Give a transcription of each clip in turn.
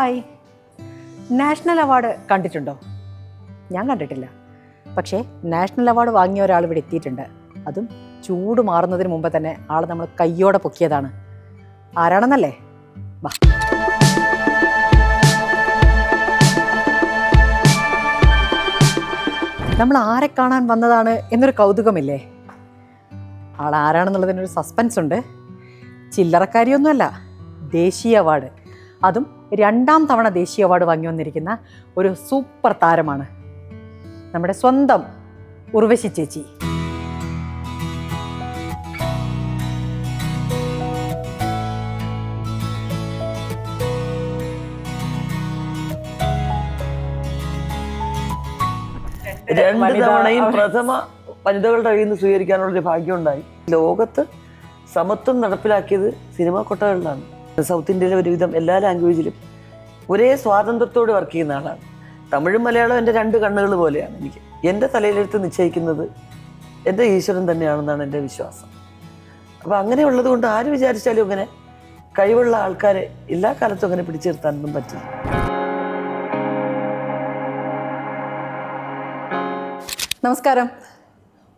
Hi, national award കണ്ടിട്ടുണ്ടോ? ഞാൻ കണ്ടിട്ടില്ല. പക്ഷേ നാഷണൽ അവാർഡ് വാങ്ങിയ ഒരാൾ ഇവിടെ എത്തിയിട്ടുണ്ട്. അതും ചൂട് മാറുന്നതിന് മുമ്പ് തന്നെ ആൾ നമ്മൾ കയ്യോടെ പൊക്കിയതാണ്. ആരാണെന്നല്ലേ? വാ. നമ്മൾ ആരെ കാണാൻ വന്നതാണ് എന്നൊരു കൗതുകമില്ലേ? ആൾ ആരാണെന്നുള്ളതിനൊരു സസ്പെൻസ് ഉണ്ട്. ചില്ലറക്കാരിയൊന്നുമല്ല, ദേശീയ അവാർഡ്, അതും 2ാം തവണ ദേശീയ അവാർഡ് വാങ്ങി വന്നിരിക്കുന്ന ഒരു സൂപ്പർ താരമാണ് നമ്മുടെ സ്വന്തം ഉർവശി ചേച്ചി. രണ്ട് തവണയും പ്രഥമ വനിതകളുടെ കയ്യിൽ നിന്ന് സ്വീകരിക്കാനുള്ളൊരു ഭാഗ്യം ഉണ്ടായി. ലോകത്ത് സമത്വം നടപ്പിലാക്കിയത് സിനിമാ കൊട്ടകളിലാണ്. സൗത്ത് ഇന്ത്യയിലെ ഒരുവിധം എല്ലാ ലാംഗ്വേജിലും ഒരേ സ്വാതന്ത്ര്യത്തോടെ വർക്ക് ചെയ്യുന്ന ആളാണ്. തമിഴും മലയാളവും എൻ്റെ 2 കണ്ണുകൾ പോലെയാണ്. എൻ്റെ തലയിലെടുത്ത് നിശ്ചയിക്കുന്നത് എൻ്റെ ഈശ്വരൻ തന്നെയാണെന്നാണ് എൻ്റെ വിശ്വാസം. അപ്പോൾ അങ്ങനെയുള്ളത് കൊണ്ട് ആര് വിചാരിച്ചാലും അങ്ങനെ കഴിവുള്ള ആൾക്കാരെ എല്ലാ കാലത്തും അങ്ങനെ പിടിച്ചു നിർത്താനൊന്നും പറ്റില്ല. നമസ്കാരം.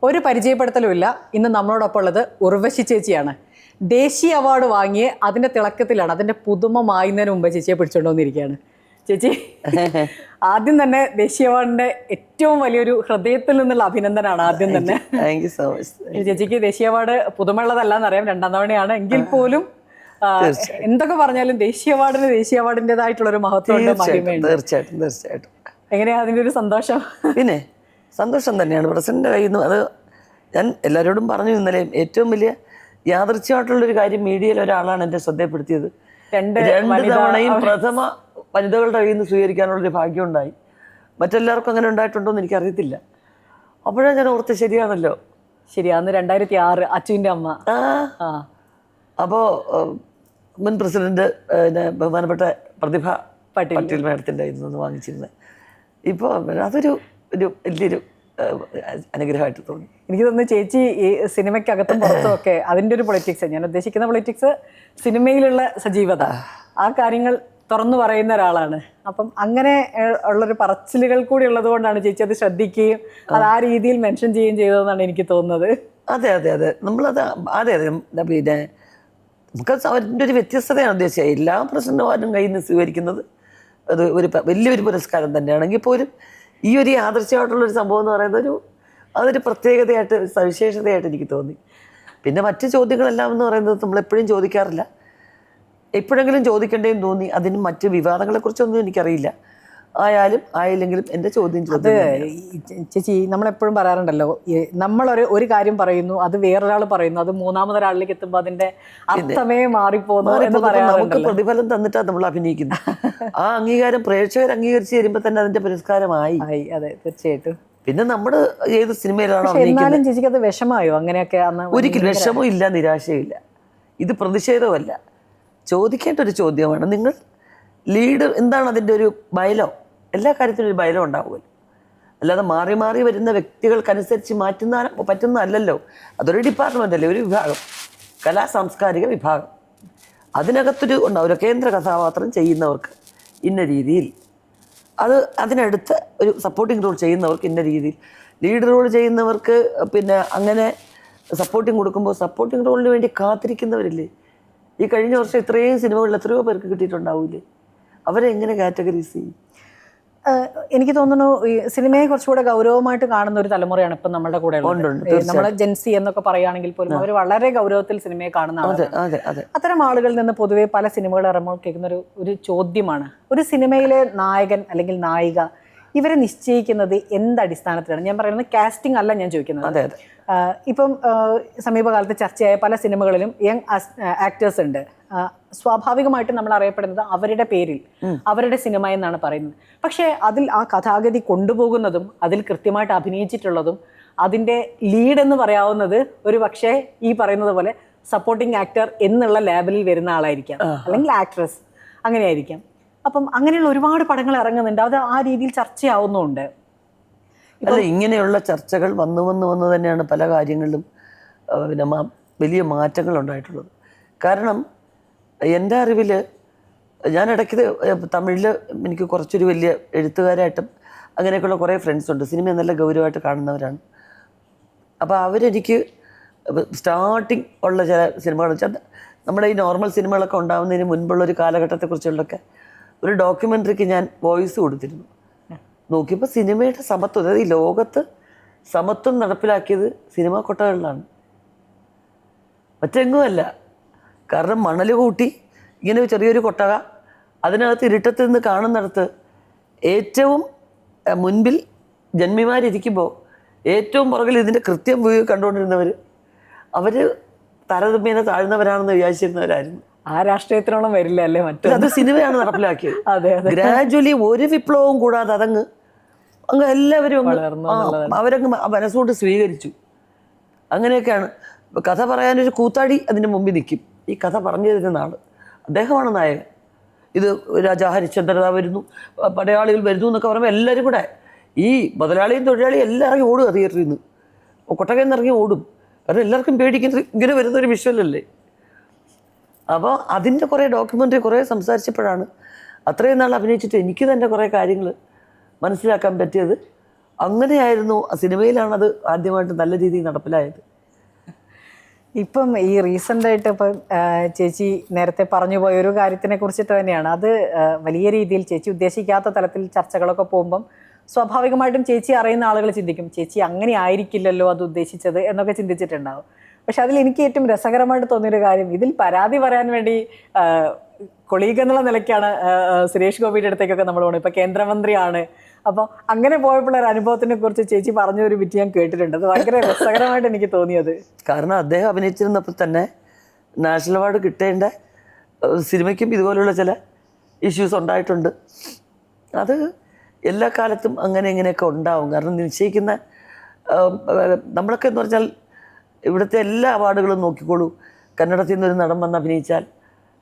ഒരു പരിചയപ്പെടുത്തലുമില്ല. ഇന്ന് നമ്മളോടൊപ്പം ഉള്ളത് ഉർവശി ചേച്ചിയാണ്. ദേശീയ അവാർഡ് വാങ്ങിയ അതിൻ്റെ തിളക്കത്തിലാണ്. അതിൻ്റെ പുതുമ മായുന്നതിന് മുമ്പ് ചേച്ചിയെ പിടിച്ചുകൊണ്ടുവന്നിരിക്കുകയാണ്. ചേച്ചി, ആദ്യം തന്നെ ദേശീയ അവാർഡിൻ്റെ ഏറ്റവും വലിയൊരു ഹൃദയത്തിൽ നിന്നുള്ള അഭിനന്ദനമാണ്. ആദ്യം തന്നെ താങ്ക് യു സോ മച്ച്. ചേച്ചിക്ക് ദേശീയ അവാർഡ് പുതുമയുള്ളതല്ലാന്നറിയാം, 2ാം തവണയാണ്. എങ്കിൽ പോലും എന്തൊക്കെ പറഞ്ഞാലും ദേശീയ അവാർഡിൻ്റെതായിട്ടുള്ളൊരു മഹത്വമുണ്ട്, മഹിമയുണ്ട്. തീർച്ചയായിട്ടും. എങ്ങനെയാ അതിൻ്റെ ഒരു സന്തോഷം? പിന്നെ സന്തോഷം തന്നെയാണ് പ്രസിഡന്റ് കയ്യിൽ നിന്ന്. അത് ഞാൻ എല്ലാവരോടും പറഞ്ഞു. ഇന്നലെ ഏറ്റവും വലിയ യാദൃച്ഛ്യമായിട്ടുള്ളൊരു കാര്യം, മീഡിയയിൽ ഒരാളാണ് എന്നെ ശ്രദ്ധപ്പെടുത്തിയത്. 2 തവണയും പ്രഥമ വനിതകളുടെ കയ്യിൽ നിന്ന് സ്വീകരിക്കാനുള്ളൊരു ഭാഗ്യം ഉണ്ടായി. മറ്റെല്ലാവർക്കും അങ്ങനെ ഉണ്ടായിട്ടുണ്ടോ എന്ന് എനിക്കറിയത്തില്ല. അപ്പോഴാണ് ഞാൻ ഓർത്ത്, ശരിയാണല്ലോ. ശരിയാന്ന് 2006 അച്ചുവിൻ്റെ അമ്മ. അപ്പോൾ മുൻ പ്രസിഡന്റ് ബഹുമാനപ്പെട്ട പ്രതിഭ പട്ടേൽ മാഡത്തിൻ്റെ കയ്യിൽ നിന്ന് വാങ്ങിച്ചിരുന്നത്. ഇപ്പോൾ അതൊരു വലിയൊരു അനുഗ്രഹമായിട്ട് തോന്നി. എനിക്ക് തോന്നുന്നു ചേച്ചി ഈ സിനിമയ്ക്കകത്തും പുറത്തും ഒക്കെ അതിൻ്റെ ഒരു പൊളിറ്റിക്സ്, ഞാൻ ഉദ്ദേശിക്കുന്ന പൊളിറ്റിക്സ് സിനിമയിലുള്ള സജീവത, ആ കാര്യങ്ങൾ തുറന്നു പറയുന്ന ഒരാളാണ്. അപ്പം അങ്ങനെ ഉള്ളൊരു പറച്ചിലുകൾ കൂടി ഉള്ളത് കൊണ്ടാണ് ചേച്ചി അത് ശ്രദ്ധിക്കുകയും അത് ആ രീതിയിൽ മെൻഷൻ ചെയ്യുകയും ചെയ്തതെന്നാണ് എനിക്ക് തോന്നുന്നത്. അതെ നമ്മളത് അതെ. പിന്നെ നമുക്ക് അവരുടെ ഒരു വ്യത്യസ്തതയാണ് ഉദ്ദേശിച്ചത്. എല്ലാ പ്രസിഡന്റുമാരും കയ്യിൽ നിന്ന് സ്വീകരിക്കുന്നത് അത് വലിയൊരു പുരസ്കാരം തന്നെയാണെങ്കിൽ പോലും ഈ ഒരു യാദൃശ്യമായിട്ടുള്ളൊരു സംഭവം എന്ന് പറയുന്നത് അതൊരു പ്രത്യേകതയായിട്ട്, സവിശേഷതയായിട്ട് എനിക്ക് തോന്നി. പിന്നെ മറ്റ് ചോദ്യങ്ങളെല്ലാം എന്ന് പറയുന്നത് നമ്മളെപ്പോഴും ചോദിക്കാറില്ല. എപ്പോഴെങ്കിലും ചോദിക്കേണ്ടതെന്ന് തോന്നി. അതിന് മറ്റ് വിവാദങ്ങളെക്കുറിച്ചൊന്നും എനിക്കറിയില്ല. ആയില്ലെങ്കിലും എൻ്റെ ചോദ്യം ചേച്ചി, നമ്മളെപ്പോഴും പറയാറുണ്ടല്ലോ, നമ്മളൊരു കാര്യം പറയുന്നു, അത് വേറൊരാൾ പറയുന്നു, അത് മൂന്നാമതൊരാളിലേക്ക് എത്തുമ്പോൾ അതിൻ്റെ അർത്ഥമേ മാറിപ്പോകുന്നു എന്ന് പറയാറുണ്ടല്ലോ. നമുക്ക് പ്രതിഫലം തന്നിട്ടാണ് നമ്മൾ അഭിനയിക്കുന്നത്. ആ അംഗീകാരം പ്രേക്ഷകർ അംഗീകരിച്ച് തരുമ്പോൾ തന്നെ അതിൻ്റെ പുരസ്കാരമായി. അതെ, തീർച്ചയായിട്ടും. പിന്നെ നമ്മുടെ ഏത് സിനിമയിലാണോ എന്നാലും ചേച്ചിക്ക് അത് വിഷമായോ? അങ്ങനെയൊക്കെ ഒരിക്കലും വിഷമവും ഇല്ല, നിരാശയില്ല. ഇത് പ്രതിഷേധമല്ല, ചോദിക്കേണ്ട ഒരു ചോദ്യമാണ്. നിങ്ങൾ ലീഡർ എന്താണ് അതിൻ്റെ ഒരു ബയലോ? എല്ലാ കാര്യത്തിനും ഒരു ബയലോ ഉണ്ടാവുമല്ലോ. അല്ലാതെ മാറി മാറി വരുന്ന വ്യക്തികൾക്കനുസരിച്ച് പറ്റുന്നതല്ലല്ലോ. അതൊരു ഡിപ്പാർട്ട്മെൻ്റ് അല്ലേ, ഒരു വിഭാഗം, കലാ സാംസ്കാരിക വിഭാഗം. അതിനകത്തൊരു ഉണ്ടാവും കേന്ദ്ര കഥാപാത്രം ചെയ്യുന്നവർക്ക് ഇന്ന രീതിയിൽ, അതിനടുത്ത് ഒരു സപ്പോർട്ടിംഗ് റോൾ ചെയ്യുന്നവർക്ക് ഇന്ന രീതിയിൽ, ലീഡ് റോൾ ചെയ്യുന്നവർക്ക് പിന്നെ അങ്ങനെ സപ്പോർട്ടിംഗ് കൊടുക്കുമ്പോൾ സപ്പോർട്ടിംഗ് റോളിന് വേണ്ടി കാത്തിരിക്കുന്നവരില്ലേ? ഈ കഴിഞ്ഞ വർഷം ഇത്രയും സിനിമകളിൽ എത്രയോ പേർക്ക് കിട്ടിയിട്ടുണ്ടാവില്ലേ? അവരെ എങ്ങനെ കാറ്റഗറൈസ് ചെയ്യും? എനിക്ക് തോന്നുന്നു ഈ സിനിമയെ കുറച്ചുകൂടെ ഗൗരവമായിട്ട് കാണുന്ന ഒരു തലമുറയാണ് ഇപ്പം നമ്മുടെ കൂടെ ഉള്ളത്. നമ്മളെ ജെൻസി എന്നൊക്കെ പറയുകയാണെങ്കിൽ പോലും അവർ വളരെ ഗൗരവത്തിൽ സിനിമയെ കാണുന്ന ആളുകളാണ്. അത്തരം ആളുകളിൽ നിന്ന് പൊതുവെ പല സിനിമകൾ ഇറങ്ങുമ്പോൾ കേൾക്കുന്ന ഒരു ചോദ്യമാണ്, ഒരു സിനിമയിലെ നായകൻ അല്ലെങ്കിൽ നായിക ഇവരെ നിശ്ചയിക്കുന്നത് എന്തടിസ്ഥാനത്തിലാണ്? ഞാൻ പറയുന്നത് കാസ്റ്റിംഗ് അല്ല ഞാൻ ചോദിക്കുന്നത്. ഇപ്പം സമീപകാലത്ത് ചർച്ചയായ പല സിനിമകളിലും യങ് ആക്ടേഴ്സ് ഉണ്ട്. സ്വാഭാവികമായിട്ടും നമ്മൾ അറിയപ്പെടുന്നത് അവരുടെ പേരിൽ, അവരുടെ സിനിമ എന്നാണ് പറയുന്നത്. പക്ഷേ അതിൽ ആ കഥാഗതി കൊണ്ടുപോകുന്നതും അതിൽ കൃത്യമായിട്ട് അഭിനയിച്ചിട്ടുള്ളതും അതിൻ്റെ ലീഡ് എന്ന് പറയാവുന്നത് ഒരു പക്ഷേ ഈ പറയുന്നത് പോലെ സപ്പോർട്ടിംഗ് ആക്ടർ എന്നുള്ള ലേബലിൽ വരുന്ന ആളായിരിക്കാം, അല്ലെങ്കിൽ ആക്ട്രസ്, അങ്ങനെയായിരിക്കാം. അപ്പം അങ്ങനെയുള്ള ഒരുപാട് പടങ്ങൾ ഇറങ്ങുന്നുണ്ട്, അത് ആ രീതിയിൽ ചർച്ചയാവുന്നുണ്ട്. അല്ല, ഇങ്ങനെയുള്ള ചർച്ചകൾ വന്നു തന്നെയാണ് പല കാര്യങ്ങളിലും പിന്നെ വലിയ മാറ്റങ്ങൾ ഉണ്ടായിട്ടുള്ളത്. കാരണം എൻ്റെ അറിവിൽ ഞാൻ ഇടയ്ക്ക് തമിഴിൽ എനിക്ക് കുറച്ചൊരു വലിയ എഴുത്തുകാരായിട്ടും അങ്ങനെയൊക്കെയുള്ള കുറേ ഫ്രണ്ട്സ് ഉണ്ട്. സിനിമയെ നല്ല ഗൗരവമായിട്ട് കാണുന്നവരാണ്. അപ്പോൾ അവരെനിക്ക് സ്റ്റാർട്ടിങ് ഉള്ള ചില സിനിമകൾ വെച്ചാൽ നമ്മുടെ ഈ നോർമൽ സിനിമകളൊക്കെ ഉണ്ടാകുന്നതിന് മുൻപുള്ള ഒരു കാലഘട്ടത്തെക്കുറിച്ചുള്ളൊക്കെ ഒരു ഡോക്യുമെൻ്ററിക്ക് ഞാൻ വോയിസ് കൊടുത്തിരുന്നു. നോക്കിയപ്പോൾ സിനിമയുടെ സമത്വം, അതായത് ഈ ലോകത്ത് സമത്വം നടപ്പിലാക്കിയത് സിനിമാ കൊട്ടകളിലാണ്, മറ്റെങ്ങുമല്ല. കാരണം മണൽ കൂട്ടി ഇങ്ങനെ ചെറിയൊരു കൊട്ടക, അതിനകത്ത് ഇരുട്ടത്ത് നിന്ന് കാണുന്നിടത്ത് ഏറ്റവും മുൻപിൽ ജന്മിമാരിയ്ക്കുമ്പോൾ ഏറ്റവും പുറകിൽ ഇതിൻ്റെ കൃത്യം പോയി കണ്ടുകൊണ്ടിരുന്നവർ അവർ താരതമ്യേന താഴ്ന്നവരാണെന്ന് വിചാരിച്ചിരുന്നവരായിരുന്നു. ആ രാഷ്ട്രീയത്തിനോളം വരില്ല അല്ലേ മറ്റു. അത് സിനിമയാണ് നടപ്പിലാക്കിയത്. അതെ. ഗ്രാജുവലി ഒരു വിപ്ലവവും കൂടാതെ അങ്ങ് എല്ലാവരും അവരങ്ങ് മനസ്സുകൊണ്ട് സ്വീകരിച്ചു. അങ്ങനെയൊക്കെയാണ്. കഥ പറയാനൊരു കൂത്താടി അതിൻ്റെ മുമ്പിൽ നിൽക്കും. ഈ കഥ പറഞ്ഞു തരുന്ന ആൾ അദ്ദേഹമാണ് നായകൻ. ഇത് രാജാ ഹരിശ്ചന്ദ്രത വരുന്നു, പടയാളികൾ വരുന്നു എന്നൊക്കെ പറയുമ്പോൾ എല്ലാവരും കൂടെ ഈ മുതലാളിയും തൊഴിലാളിയും എല്ലാം ഇറങ്ങി ഓടുക തിയേറ്ററിൽ നിന്ന്, കൊട്ടകയിൽ നിന്ന് ഇറങ്ങി ഓടും. കാരണം എല്ലാവർക്കും പേടിക്കുന്നത് ഇങ്ങനെ വരുന്നൊരു വിഷ്വലല്ലേ. അപ്പോൾ അതിൻ്റെ കുറേ ഡോക്യുമെൻ്ററി കുറേ സംസാരിച്ചപ്പോഴാണ് അത്രയും നാൾ അഭിനയിച്ചിട്ട് എനിക്ക് തന്നെ കുറേ കാര്യങ്ങൾ മനസ്സിലാക്കാൻ പറ്റിയത്. അങ്ങനെയായിരുന്നു ആ സിനിമയിലാണത് ആദ്യമായിട്ട് നല്ല രീതിയിൽ നടപ്പിലായത്. ഇപ്പം ഈ റീസെൻ്റായിട്ട് ഇപ്പം ചേച്ചി നേരത്തെ പറഞ്ഞു പോയ ഒരു കാര്യത്തിനെ കുറിച്ചിട്ട് തന്നെയാണ്. അത് വലിയ രീതിയിൽ ചേച്ചി ഉദ്ദേശിക്കാത്ത തലത്തിൽ ചർച്ചകളൊക്കെ പോകുമ്പം സ്വാഭാവികമായിട്ടും ചേച്ചി അറിയുന്ന ആളുകൾ ചിന്തിക്കും, ചേച്ചി അങ്ങനെ ആയിരിക്കില്ലല്ലോ അത് ഉദ്ദേശിച്ചത് എന്നൊക്കെ ചിന്തിച്ചിട്ടുണ്ടാവും. പക്ഷെ അതിൽ എനിക്ക് ഏറ്റവും രസകരമായിട്ട് തോന്നിയൊരു കാര്യം, ഇതിൽ പരാതി പറയാൻ വേണ്ടി കൊളീഗ് എന്നുള്ള നിലയ്ക്കാണ് സുരേഷ് ഗോപിയുടെ അടുത്തേക്കൊക്കെ നമ്മൾ പോകുന്നത്. ഇപ്പം കേന്ദ്രമന്ത്രിയാണ്. അപ്പോൾ അങ്ങനെ പോയപ്പോഴൊരു അനുഭവത്തിനെ കുറിച്ച് ചേച്ചി പറഞ്ഞൊരു വിറ്റ് ഞാൻ കേട്ടിട്ടുണ്ട്. അത് ഭയങ്കര രസകരമായിട്ട് എനിക്ക് തോന്നിയത്. കാരണം അദ്ദേഹം അഭിനയിച്ചിരുന്നപ്പോൾ തന്നെ നാഷണൽ അവാർഡ് കിട്ടേണ്ട സിനിമയ്ക്കും ഇതുപോലുള്ള ചില ഇഷ്യൂസ് ഉണ്ടായിട്ടുണ്ട്. അത് എല്ലാ കാലത്തും അങ്ങനെ ഇങ്ങനെയൊക്കെ ഉണ്ടാവും. കാരണം നിശ്ചയിക്കുന്ന നമ്മളൊക്കെ എന്ന് പറഞ്ഞാൽ ഇവിടുത്തെ എല്ലാ അവാർഡുകളും നോക്കിക്കോളൂ. കന്നഡത്തിൽ നിന്നൊരു നടൻ വന്ന് അഭിനയിച്ചാൽ,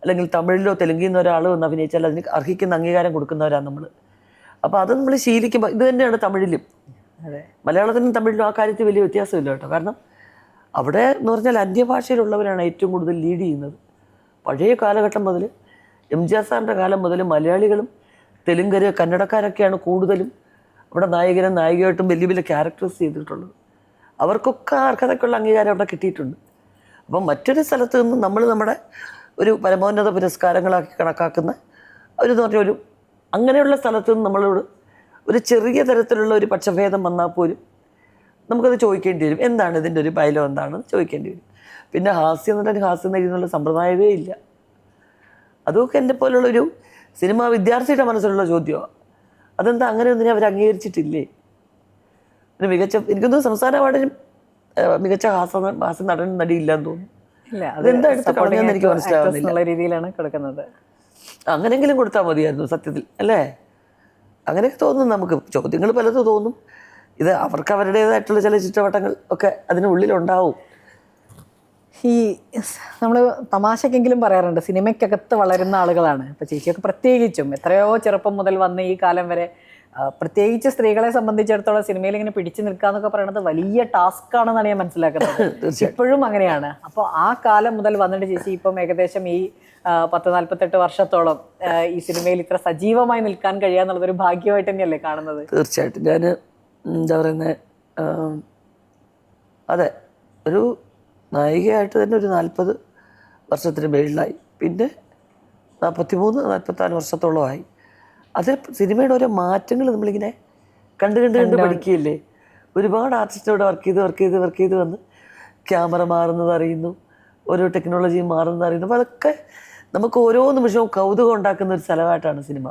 അല്ലെങ്കിൽ തമിഴിലോ തെലുങ്കിൽ നിന്ന് ഒരാൾ വന്ന് അഭിനയിച്ചാൽ അതിന് അർഹിക്കുന്ന അംഗീകാരം കൊടുക്കുന്നവരാണ് നമ്മൾ. അപ്പോൾ അത് നമ്മൾ ശീലിക്കുമ്പോൾ ഇത് തന്നെയാണ് തമിഴിലും. മലയാളത്തിനും തമിഴിലും ആ കാര്യത്തിൽ വലിയ വ്യത്യാസമില്ല കേട്ടോ. കാരണം അവിടെ എന്ന് പറഞ്ഞാൽ അന്യഭാഷയിലുള്ളവരാണ് ഏറ്റവും കൂടുതൽ ലീഡ് ചെയ്യുന്നത്. പഴയ കാലഘട്ടം മുതൽ എംജിആർ സാറിൻ്റെ കാലം മുതൽ മലയാളികളും തെലുങ്കര് കന്നഡക്കാരൊക്കെയാണ് കൂടുതലും അവിടെ നായകനും നായികയായിട്ടും വലിയ വലിയ ക്യാരക്ടേഴ്സ് ചെയ്തിട്ടുള്ളത്. അവർക്കൊക്കെ അർഹതയ്ക്കുള്ള അംഗീകാരം അവിടെ കിട്ടിയിട്ടുണ്ട്. അപ്പം മറ്റൊരു സ്ഥലത്ത് നിന്ന് നമ്മൾ നമ്മുടെ ഒരു പരമോന്നത പുരസ്കാരങ്ങളാക്കി കണക്കാക്കുന്ന ഒരു എന്ന് പറഞ്ഞാൽ ഒരു അങ്ങനെയുള്ള സ്ഥലത്ത് നിന്ന് നമ്മളോട് ഒരു ചെറിയ തരത്തിലുള്ള ഒരു പക്ഷഭേദം വന്നാൽ പോലും നമുക്കത് ചോദിക്കേണ്ടി വരും. എന്താണ് ഇതിൻ്റെ ഒരു ബൈലോ എന്താണെന്ന് ചോദിക്കേണ്ടി വരും. പിന്നെ ഹാസ്യം എന്നുള്ള സമ്പ്രദായമേ ഇല്ല. അതൊക്കെ എൻ്റെ പോലുള്ളൊരു സിനിമാ വിദ്യാർത്ഥിയുടെ മനസ്സിലുള്ള ചോദ്യമാണ്. അതെന്താ അങ്ങനെ ഒന്നിനെ അവർ അംഗീകരിച്ചിട്ടില്ലേ? പിന്നെ മികച്ച എനിക്കൊന്നും സംസ്ഥാന അവാർഡിനും മികച്ച ഹാസ്യ നടൻ നടിയില്ലാന്ന് തോന്നുന്നു. അതെന്താ എടുത്ത് കളഞ്ഞെന്ന് എനിക്ക് മനസ്സിലാവുന്നില്ല. രീതിയിലാണ് കൊടുക്കുന്നത്. അങ്ങനെയെങ്കിലും കൊടുത്താൽ മതിയായിരുന്നു സത്യത്തിൽ, അല്ലേ? അങ്ങനെയൊക്കെ തോന്നും നമുക്ക്. ചോദ്യങ്ങൾ പലതും തോന്നും. ഇത് അവർക്ക് അവരുടേതായിട്ടുള്ള ചില ചുറ്റുവട്ടങ്ങൾ ഒക്കെ അതിനുള്ളിലുണ്ടാവും. ഈ നമ്മൾ തമാശക്കെങ്കിലും പറയാറുണ്ട്, സിനിമയ്ക്കകത്ത് വളരുന്ന ആളുകളാണ്. ഇപ്പോൾ ചേച്ചിയൊക്കെ പ്രത്യേകിച്ചും എത്രയോ ചെറുപ്പം മുതൽ വന്ന് ഈ കാലം വരെ, പ്രത്യേകിച്ച് സ്ത്രീകളെ സംബന്ധിച്ചിടത്തോളം സിനിമയിൽ ഇങ്ങനെ പിടിച്ചു നിൽക്കുക എന്നൊക്കെ പറയുന്നത് വലിയ ടാസ്ക് ആണെന്നാണ് ഞാൻ മനസ്സിലാക്കുന്നത്. ഇപ്പോഴും അങ്ങനെയാണ്. അപ്പോൾ ആ കാലം മുതൽ വന്നിട്ട് ചേച്ചി ഇപ്പം ഏകദേശം ഈ 40-48 വർഷത്തോളം ഈ സിനിമയിൽ ഇത്ര സജീവമായി നിൽക്കാൻ കഴിയുക എന്നുള്ളതൊരു ഭാഗ്യമായിട്ട് തന്നെയല്ലേ കാണുന്നത്? തീർച്ചയായിട്ടും. ഞാൻ എന്താ പറയുന്നത്, അതെ, ഒരു നായികയായിട്ട് തന്നെ ഒരു 40 വർഷത്തിന് മേളിലായി. പിന്നെ 43-44 വർഷത്തോളമായി. അത് സിനിമയുടെ ഓരോ മാറ്റങ്ങൾ നമ്മളിങ്ങനെ കണ്ട് പഠിക്കുകയില്ലേ. ഒരുപാട് ആർട്ടിസ്റ്റോടെ വർക്ക് ചെയ്ത് വന്ന് ക്യാമറ മാറുന്നത് അറിയുന്നു, ഓരോ ടെക്നോളജിയും മാറുന്നത് അറിയുന്നു. അപ്പോൾ അതൊക്കെ നമുക്ക് ഓരോ നിമിഷവും കൗതുകം ഉണ്ടാക്കുന്ന ഒരു സ്ഥലമായിട്ടാണ് സിനിമ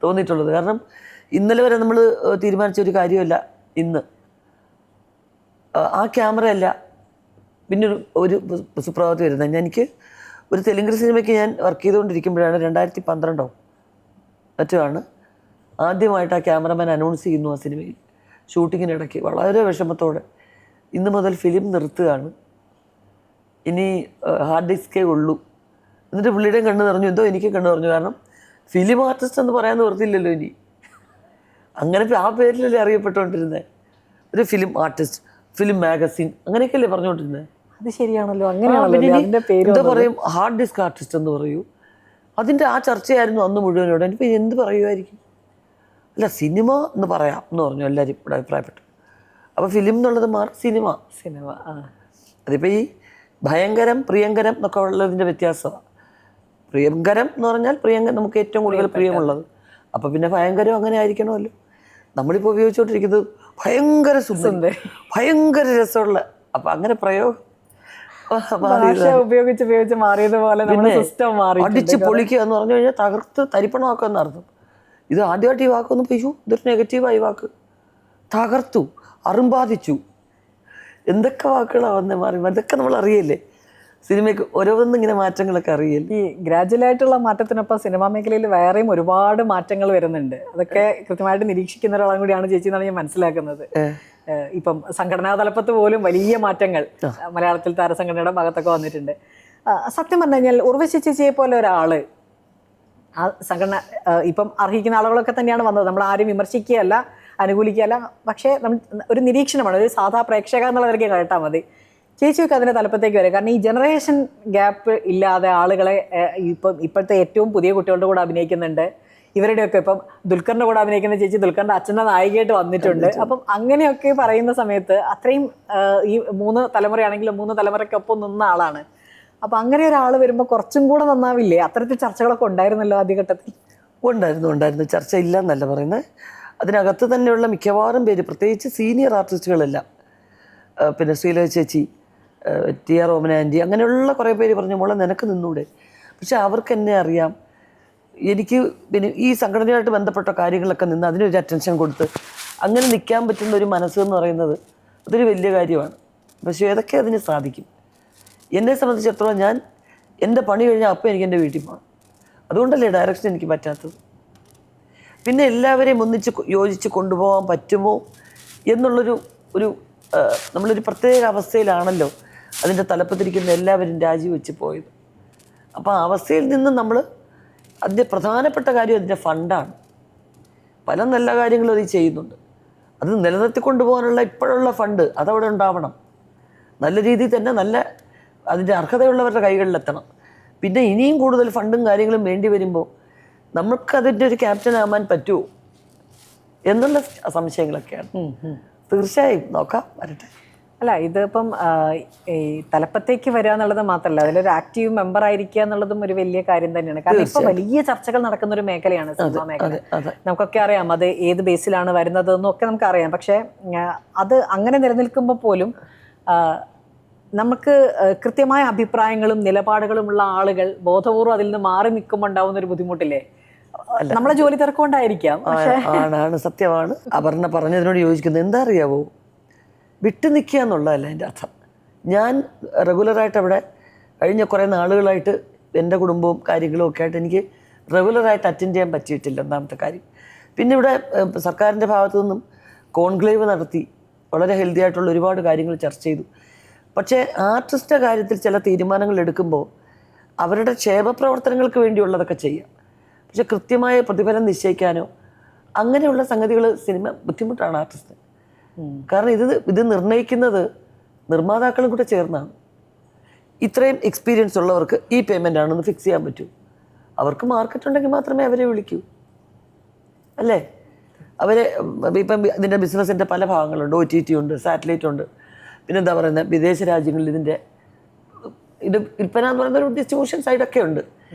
തോന്നിയിട്ടുള്ളത്. കാരണം ഇന്നലെ വരെ നമ്മൾ തീരുമാനിച്ച ഒരു കാര്യമല്ല ഇന്ന്. ആ ക്യാമറയല്ല പിന്നെ ഒരു സുപ്രഭാതത്തിൽ വരുന്നത്. എനിക്ക് ഒരു തെലുങ്ക് സിനിമയ്ക്ക് ഞാൻ വർക്ക് ചെയ്തുകൊണ്ടിരിക്കുമ്പോഴാണ് 2012 മറ്റുമാണ് ആദ്യമായിട്ട് ആ ക്യാമറമാൻ അനൗൺസ് ചെയ്യുന്നു ആ സിനിമയിൽ ഷൂട്ടിങ്ങിനിടയ്ക്ക് വളരെ വിഷമത്തോടെ, ഇന്ന് മുതൽ ഫിലിം നിർത്തുകയാണ്, ഇനി ഹാർഡ് ഡിസ്കേ ഉള്ളൂ. എന്നിട്ട് പുള്ളിയുടെയും കണ്ണ് നിറഞ്ഞു, എന്തോ എനിക്ക് കണ്ണ് നിറഞ്ഞു. കാരണം ഫിലിം ആർട്ടിസ്റ്റ് എന്ന് പറയാൻ നിവർത്തില്ലല്ലോ ഇനി. അങ്ങനെ ആ പേരിലല്ലേ അറിയപ്പെട്ടുകൊണ്ടിരുന്നത്. ഒരു ഫിലിം ആർട്ടിസ്റ്റ്, ഫിലിം മാഗസിൻ, അങ്ങനെയൊക്കെയല്ലേ പറഞ്ഞുകൊണ്ടിരുന്നത്. അത് ശരിയാണല്ലോ, അങ്ങനെയാണല്ലോ. എന്താ പറയും, ഹാർഡ് ഡിസ്ക് ആർട്ടിസ്റ്റ് എന്ന് പറയൂ, അതിൻ്റെ ആ ചർച്ചയായിരുന്നു അന്ന് മുഴുവനോട്. എനിക്ക് എന്ത് പറയുമായിരിക്കും, അല്ല സിനിമ എന്ന് പറയാം എന്ന് പറഞ്ഞു എല്ലാവരും ഇവിടെ അഭിപ്രായപ്പെട്ടു. അപ്പോൾ ഫിലിം എന്നുള്ളത് മാറി സിനിമ. അതിപ്പോൾ ഈ ഭയങ്കരം പ്രിയങ്കരം എന്നൊക്കെ ഉള്ളതിൻ്റെ വ്യത്യാസമാണ്. പ്രിയങ്കരം എന്ന് പറഞ്ഞാൽ നമുക്ക് ഏറ്റവും കൂടുതൽ പ്രിയമുള്ളത്. അപ്പോൾ പിന്നെ ഭയങ്കരം അങ്ങനെ ആയിരിക്കണമല്ലോ. നമ്മളിപ്പോൾ ഉപയോഗിച്ചുകൊണ്ടിരിക്കുന്നത് ഭയങ്കര സുന്ദരി, ഭയങ്കര രസമുള്ള. അപ്പം അങ്ങനെ പ്രയോഗം ഉപയോഗിച്ച് മാറിയതുപോലെ അടിച്ച് പൊളിക്കുക എന്ന് പറഞ്ഞു കഴിഞ്ഞാൽ തകർത്ത് തരിപ്പണമാക്കുക എന്നർത്ഥം. ഇത് ആദ്യമായിട്ട് ഈ വാക്കൊന്നും പയ്യോ, ഇതൊരു നെഗറ്റീവായി വാക്ക്. തകർത്തു, അറുമ്പാദിച്ചു, എന്തൊക്കെ വാക്കുകളാണ് വന്നേ മാറി. അതൊക്കെ നമ്മൾ അറിയല്ലേ, സിനിമയ്ക്ക് ഓരോന്നും ഇങ്ങനെ മാറ്റങ്ങളൊക്കെ അറിയല്ലേ. ഈ ഗ്രാജുവലായിട്ടുള്ള മാറ്റത്തിനൊപ്പം സിനിമാ മേഖലയിൽ വേറെയും ഒരുപാട് മാറ്റങ്ങൾ വരുന്നുണ്ട്. അതൊക്കെ കൃത്യമായിട്ട് നിരീക്ഷിക്കുന്ന ഒരാളും കൂടിയാണ് ചേച്ചി എന്നാണ് ഞാൻ മനസ്സിലാക്കുന്നത്. ഇപ്പം സംഘടനാ തലപ്പത്ത് പോലും വലിയ മാറ്റങ്ങൾ മലയാളത്തിൽ താരസംഘടനയുടെ ഭാഗത്തൊക്കെ വന്നിട്ടുണ്ട്. സത്യം പറഞ്ഞു കഴിഞ്ഞാൽ ഉർവശി ചേച്ചിയെ പോലെ ഒരാള് ആ സംഘടന ഇപ്പം അർഹിക്കുന്ന ആളുകളൊക്കെ തന്നെയാണ് വന്നത്. നമ്മൾ ആരും വിമർശിക്കുകയല്ല, അനുകൂലിക്കുകയല്ല, പക്ഷേ ഒരു നിരീക്ഷണമാണ്, ഒരു സാധാ പ്രേക്ഷക എന്നുള്ള നിലയ്ക്ക് കേട്ടാൽ മതി. ചേച്ചിയൊക്കെ അതിൻ്റെ തലപ്പത്തേക്ക് വരും. കാരണം ഈ ജനറേഷൻ ഗ്യാപ്പ് ഇല്ലാതെ ആളുകളെ ഇപ്പോഴത്തെ ഏറ്റവും പുതിയ കുട്ടികളുടെ കൂടെ അഭിനയിക്കുന്നുണ്ട്. ഇവരുടെയൊക്കെ ഇപ്പം ദുൽഖറിൻ്റെ കൂടെ അഭിനയിക്കുന്ന ചേച്ചി ദുൽഖറിൻ്റെ അച്ഛൻ്റെ നായികയായിട്ട് വന്നിട്ടുണ്ട്. അപ്പം അങ്ങനെയൊക്കെ പറയുന്ന സമയത്ത് അത്രയും ഈ 3 തലമുറയാണെങ്കിലും 3 തലമുറയ്ക്കൊപ്പം നിന്ന ആളാണ്. അപ്പം അങ്ങനെ ഒരാൾ വരുമ്പോൾ കുറച്ചും കൂടെ നന്നാവില്ലേ? അത്തരത്തിൽ ചർച്ചകളൊക്കെ ഉണ്ടായിരുന്നല്ലോ ആദ്യഘട്ടത്തിൽ. ഉണ്ടായിരുന്നു. ചർച്ച ഇല്ല എന്നല്ല പറയുന്നത്. അതിനകത്ത് തന്നെയുള്ള മിക്കവാറും പേര്, പ്രത്യേകിച്ച് സീനിയർ ആർട്ടിസ്റ്റുകളെല്ലാം, പിന്നെ ശ്രീലത ചേച്ചി, ടി.ആർ. ഓമന ആൻറ്റി, അങ്ങനെയുള്ള കുറേ പേര് പറഞ്ഞു മോളെ നിനക്ക് നിന്നൂടെ. പക്ഷെ അവർക്ക് എന്നെ അറിയാം, എനിക്ക് പിന്നെ ഈ സംഘടനയായിട്ട് ബന്ധപ്പെട്ട കാര്യങ്ങളൊക്കെ നിന്ന് അതിനൊരു അറ്റൻഷൻ കൊടുത്ത് അങ്ങനെ നിൽക്കാൻ പറ്റുന്ന ഒരു മനസ്സെന്ന് പറയുന്നത് അതൊരു വലിയ കാര്യമാണ്. പക്ഷേ ഏതൊക്കെ അതിന് സാധിക്കും. എന്നെ സംബന്ധിച്ചിടത്തോളം ഞാൻ എൻ്റെ പണി കഴിഞ്ഞാൽ അപ്പം എനിക്ക് എൻ്റെ വീട്ടിൽ പോകണം. അതുകൊണ്ടല്ലേ ഡയറക്ഷൻ എനിക്ക് പറ്റാത്തത്. പിന്നെ എല്ലാവരെയും ഒന്നിച്ച് യോജിച്ച് കൊണ്ടുപോകാൻ പറ്റുമോ എന്നുള്ളൊരു നമ്മളൊരു പ്രത്യേക അവസ്ഥയിലാണല്ലോ അതിൻ്റെ തലപ്പത്തിരിക്കുന്ന എല്ലാവരും രാജിവെച്ച് പോയത്. അപ്പോൾ ആ അവസ്ഥയിൽ നിന്ന് നമ്മൾ അതിൻ്റെ പ്രധാനപ്പെട്ട കാര്യം അതിൻ്റെ ഫണ്ടാണ്. പല നല്ല കാര്യങ്ങളും അത് ചെയ്യുന്നുണ്ട്. അത് നിലനിർത്തിക്കൊണ്ടു പോകാനുള്ള ഇപ്പോഴുള്ള ഫണ്ട് അതവിടെ ഉണ്ടാവണം. നല്ല രീതിയിൽ തന്നെ നല്ല അതിൻ്റെ അർഹതയുള്ളവരുടെ കൈകളിലെത്തണം. പിന്നെ ഇനിയും കൂടുതൽ ഫണ്ടും കാര്യങ്ങളും വേണ്ടി വരുമ്പോൾ നമുക്കതിൻ്റെ ഒരു ക്യാപ്റ്റൻ ആവാൻ പറ്റുമോ എന്നുള്ള സംശയങ്ങളൊക്കെയാണ്. തീർച്ചയായും നോക്കാം, വരട്ടെ. അല്ല, ഇതിപ്പം ഈ തലപ്പത്തേക്ക് വരിക എന്നുള്ളത് മാത്രമല്ല, അതിലൊരു ആക്റ്റീവ് മെമ്പർ ആയിരിക്കുക എന്നുള്ളതും ഒരു വലിയ കാര്യം തന്നെയാണ്. കാരണം ഇപ്പൊ വലിയ ചർച്ചകൾ നടക്കുന്ന ഒരു മേഖലയാണ് സിനിമാ മേഖല. നമുക്കൊക്കെ അറിയാം അത് ഏത് ബേസിലാണ് വരുന്നത് എന്നൊക്കെ നമുക്കറിയാം. പക്ഷെ അത് അങ്ങനെ നിലനിൽക്കുമ്പോൾ പോലും നമുക്ക് കൃത്യമായ അഭിപ്രായങ്ങളും നിലപാടുകളുമുള്ള ആളുകൾ ബോധപൂർവ്വം അതിൽ നിന്ന് മാറി നിൽക്കുമ്പോൾ ഉണ്ടാവുന്ന ഒരു ബുദ്ധിമുട്ടില്ലേ? നമ്മളെ ജോലി തിരക്കൊണ്ടായിരിക്കാം. ആണ്, സത്യമാണ്. അപർണ പറഞ്ഞതിനോട് യോജിക്കുന്നത്. എന്താ അറിയാവോ, വിട്ടു നിൽക്കുക എന്നുള്ളതല്ല എൻ്റെ അർത്ഥം. ഞാൻ റെഗുലറായിട്ട് അവിടെ കഴിഞ്ഞ കുറേ നാളുകളായിട്ട് എൻ്റെ കുടുംബവും കാര്യങ്ങളും ഒക്കെ ആയിട്ട് എനിക്ക് റെഗുലറായിട്ട് അറ്റൻഡ് ചെയ്യാൻ പറ്റിയിട്ടില്ല, ഒന്നാമത്തെ കാര്യം. പിന്നെ ഇവിടെ സർക്കാരിൻ്റെ ഭാഗത്തു നിന്നും കോൺക്ലേവ് നടത്തി വളരെ ഹെൽത്തി ആയിട്ടുള്ള ഒരുപാട് കാര്യങ്ങൾ ചർച്ച ചെയ്തു. പക്ഷേ ആർട്ടിസ്റ്റിൻ്റെ കാര്യത്തിൽ ചില തീരുമാനങ്ങൾ എടുക്കുമ്പോൾ അവരുടെ ക്ഷേമപ്രവർത്തനങ്ങൾക്ക് വേണ്ടിയുള്ളതൊക്കെ ചെയ്യാം. പക്ഷെ കൃത്യമായ പ്രതിഫലം നിശ്ചയിക്കാനോ അങ്ങനെയുള്ള സംഗതികൾ സിനിമ ബുദ്ധിമുട്ടാണ് ആർട്ടിസ്റ്റിന്. കാരണം ഇത് നിർണ്ണയിക്കുന്നത് നിർമ്മാതാക്കളും കൂടെ ചേർന്നാണ്. ഇത്രയും എക്സ്പീരിയൻസ് ഉള്ളവർക്ക് ഈ പേയ്മെൻ്റ് ആണെന്ന് ഫിക്സ് ചെയ്യാൻ പറ്റൂ. അവർക്ക് മാർക്കറ്റ് ഉണ്ടെങ്കിൽ മാത്രമേ അവരെ വിളിക്കൂ, അല്ലേ? അവരെ ഇപ്പം ഇതിൻ്റെ ബിസിനസ്സിൻ്റെ പല ഭാഗങ്ങളുണ്ട്. OTT ഉണ്ട്, സാറ്റലൈറ്റ് ഉണ്ട്, പിന്നെന്താ പറയുന്നത്, വിദേശ രാജ്യങ്ങളിൽ ഇത് വിൽപ്പന എന്ന് പറയുന്ന ഒരു ഡിസ്ട്രിബ്യൂഷൻ സൈഡൊക്കെ ഉണ്ട്.